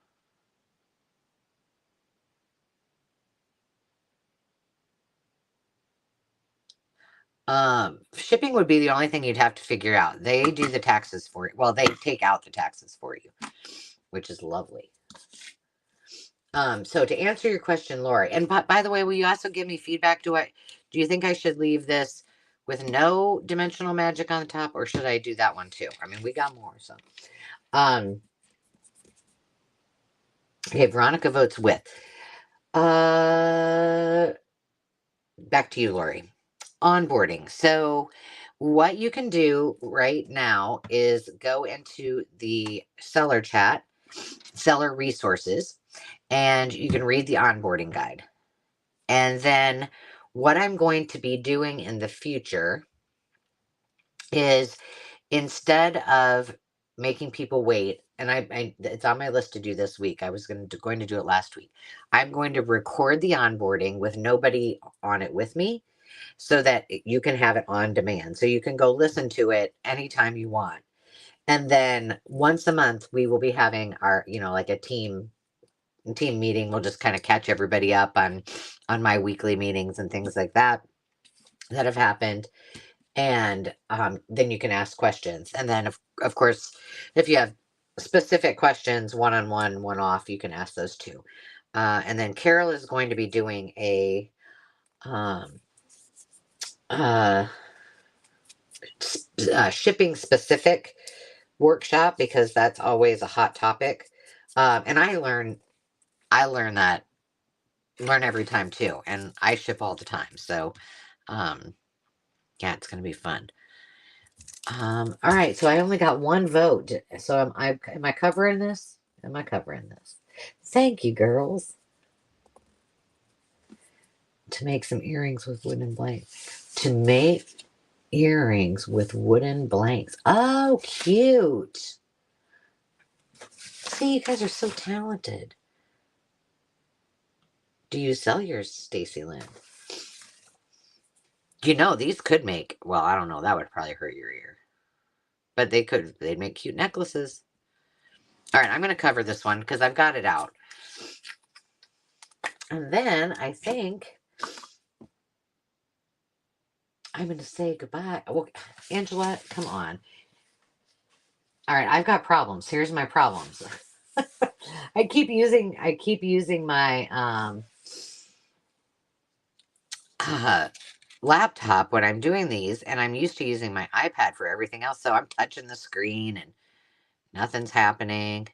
Shipping would be the only thing you'd have to figure out. They do the taxes for you. Well, they take out the taxes for you, which is lovely. So to answer your question, Lori, and by the way, will you also give me feedback? Do you think I should leave this with no dimensional magic on the top, or should I do that one too? I mean, we got more, so. Okay, Veronica votes with. Back to you, Lori. Onboarding. So what you can do right now is go into the seller chat, seller resources, and you can read the onboarding guide. And then what I'm going to be doing in the future is instead of making people wait, and it's on my list to do this week. I was going to do it last week. I'm going to record the onboarding with nobody on it with me so that you can have it on demand. So you can go listen to it anytime you want. And then once a month we will be having our, like a team meeting. We'll just kind of catch everybody up on my weekly meetings and things like that have happened. And then you can ask questions. And then of course, if you have specific questions, one-on-one, one-off, you can ask those too. And then Carol is going to be doing a shipping specific workshop because that's always a hot topic. And I learn that every time too, and I ship all the time. So yeah, it's gonna be fun. All right, so I only got one vote. So am I covering this? Am I covering this? Thank you, girls. To make some earrings with wooden blanks. To make earrings with wooden blanks. Oh, cute. See, you guys are so talented. Do you sell yours, Stacy Lynn? These could make, well, I don't know, that would probably hurt your ear. But they'd make cute necklaces. All right, I'm going to cover this one because I've got it out. And then I think I'm going to say goodbye. Well, Angela, come on. All right, I've got problems. Here's my problems. I keep using my laptop when I'm doing these, and I'm used to using my iPad for everything else. So I'm touching the screen and nothing's happening.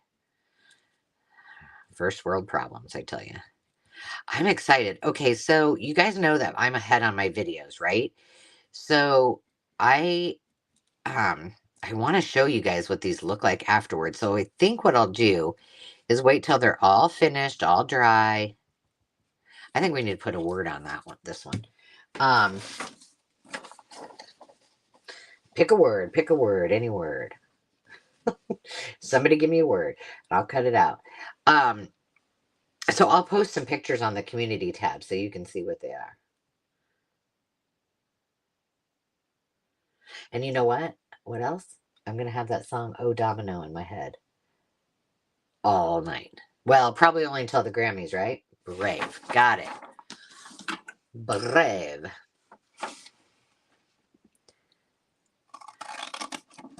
First world problems, I tell you. I'm excited. Okay, so you guys know that I'm ahead on my videos, right? So I I want to show you guys what these look like afterwards. So I think what I'll do is wait till they're all finished, all dry. I think we need to put a word on this one. Pick a word, any word. Somebody give me a word. I'll cut it out. So I'll post some pictures on the community tab so you can see what they are. And you know what? What else? I'm going to have that song, Oh Domino, in my head all night. Well, probably only until the Grammys, right? Brave. Got it. Brave.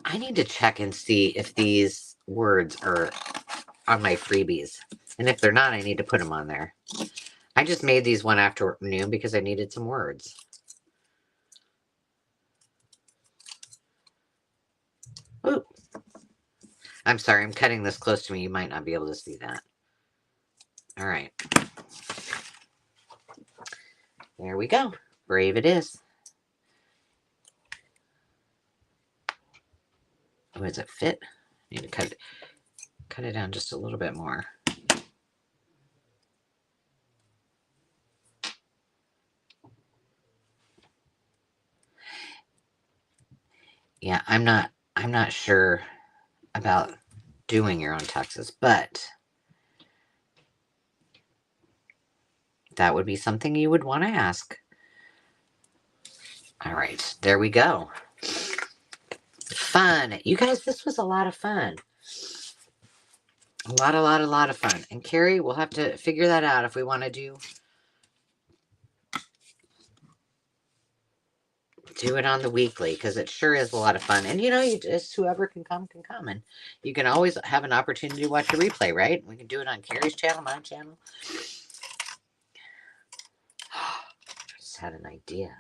I need to check and see if these words are on my freebies. And if they're not, I need to put them on there. I just made these one afternoon because I needed some words. Ooh. I'm sorry, I'm cutting this close to me. You might not be able to see that. All right. There we go. Brave it is. Oh, does it fit? Need to cut it down just a little bit more. Yeah, I'm not sure about doing your own tuxes, but that would be something you would want to ask. All right, there we go. Fun. You guys, this was a lot of fun. A lot of fun. And Carrie, we'll have to figure that out if we want to do it on the weekly, because it sure is a lot of fun. And you know, you just whoever can come, and you can always have an opportunity to watch a replay, right? We can do it on Carrie's channel, my channel. I just had an idea.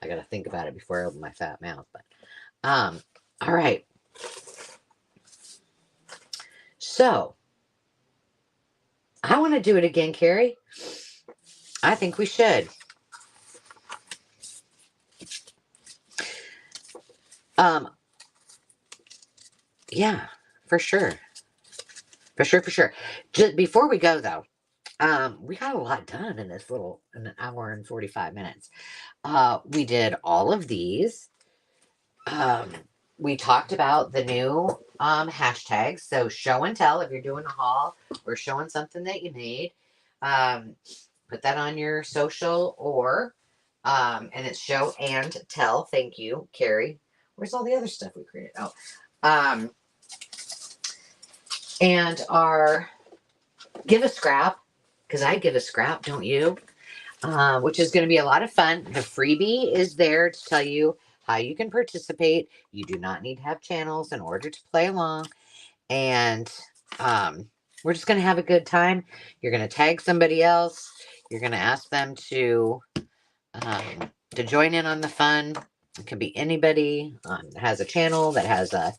I gotta think about it before I open my fat mouth. But all right. So I want to do it again, Carrie. I think we should. Yeah, for sure. For sure. Just before we go though, we got a lot done in an hour and 45 minutes. We did all of these. Um, we talked about the new hashtags. So show and tell, if you're doing a haul or showing something that you made, put that on your social, or and it's show and tell. Thank you, Carrie. Where's all the other stuff we created? Oh, and our give a scrap, because I give a scrap, don't you? Which is going to be a lot of fun. The freebie is there to tell you how you can participate. You do not need to have channels in order to play along. And we're just going to have a good time. You're going to tag somebody else. You're going to ask them to join in on the fun. It can be anybody that has a channel, that has a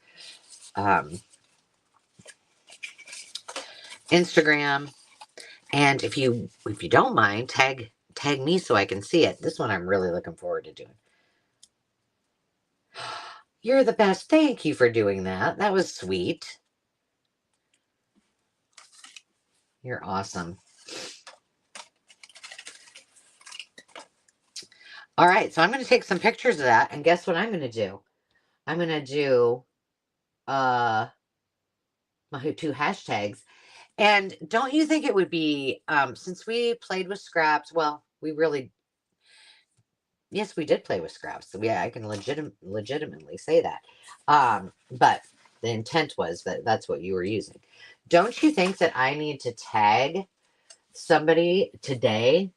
Instagram. And if you don't mind, tag me so I can see it. This one I'm really looking forward to doing. You're the best. Thank you for doing that. That was sweet. You're awesome. All right, so I'm going to take some pictures of that, and guess what I'm going to do? I'm going to do my 2 hashtags. And don't you think it would be since we played with scraps, well, yes, we did play with scraps. So I can legitimately say that. But the intent was that's what you were using. Don't you think that I need to tag somebody today?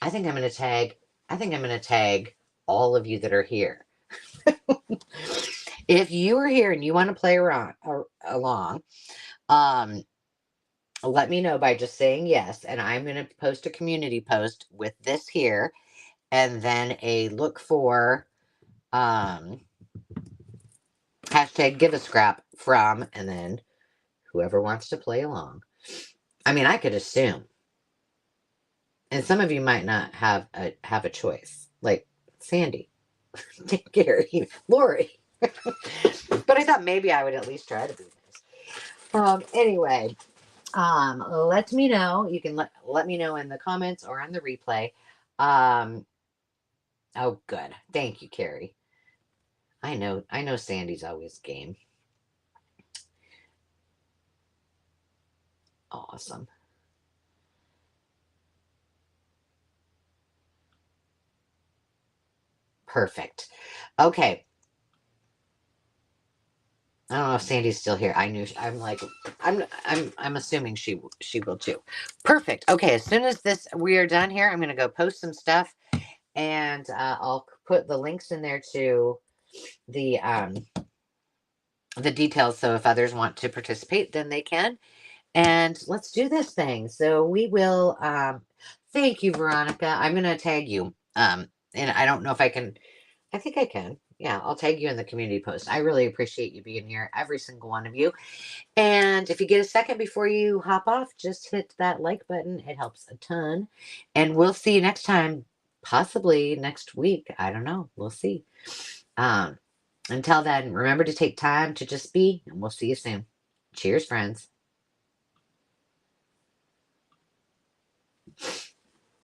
I think I'm going to tag all of you that are here. If you are here and you want to play along, let me know by just saying yes, and I'm going to post a community post with this here, and then a look for hashtag give a scrap from, and then whoever wants to play along. I mean, I could assume, and some of you might not have a choice, like Sandy, Gary, Lori. But I thought maybe I would at least try to be nice. Anyway, let me know. You can let me know in the comments or on the replay. Oh, good. Thank you, Carrie. I know Sandy's always game. Awesome. Perfect. Okay. I don't know if Sandy's still here. I'm assuming she will too. Perfect. Okay, as soon as we are done here, I'm going to go post some stuff, and I'll put the links in there to the details, so if others want to participate, then they can. And let's do this thing. So we will thank you, Veronica. I'm going to tag you. And I don't know if I can. I think I can. Yeah, I'll tag you in the community post. I really appreciate you being here, every single one of you. And if you get a second before you hop off, just hit that like button. It helps a ton. And we'll see you next time, possibly next week. I don't know. We'll see. Um, until then, remember to take time to just be, and we'll see you soon. Cheers, friends.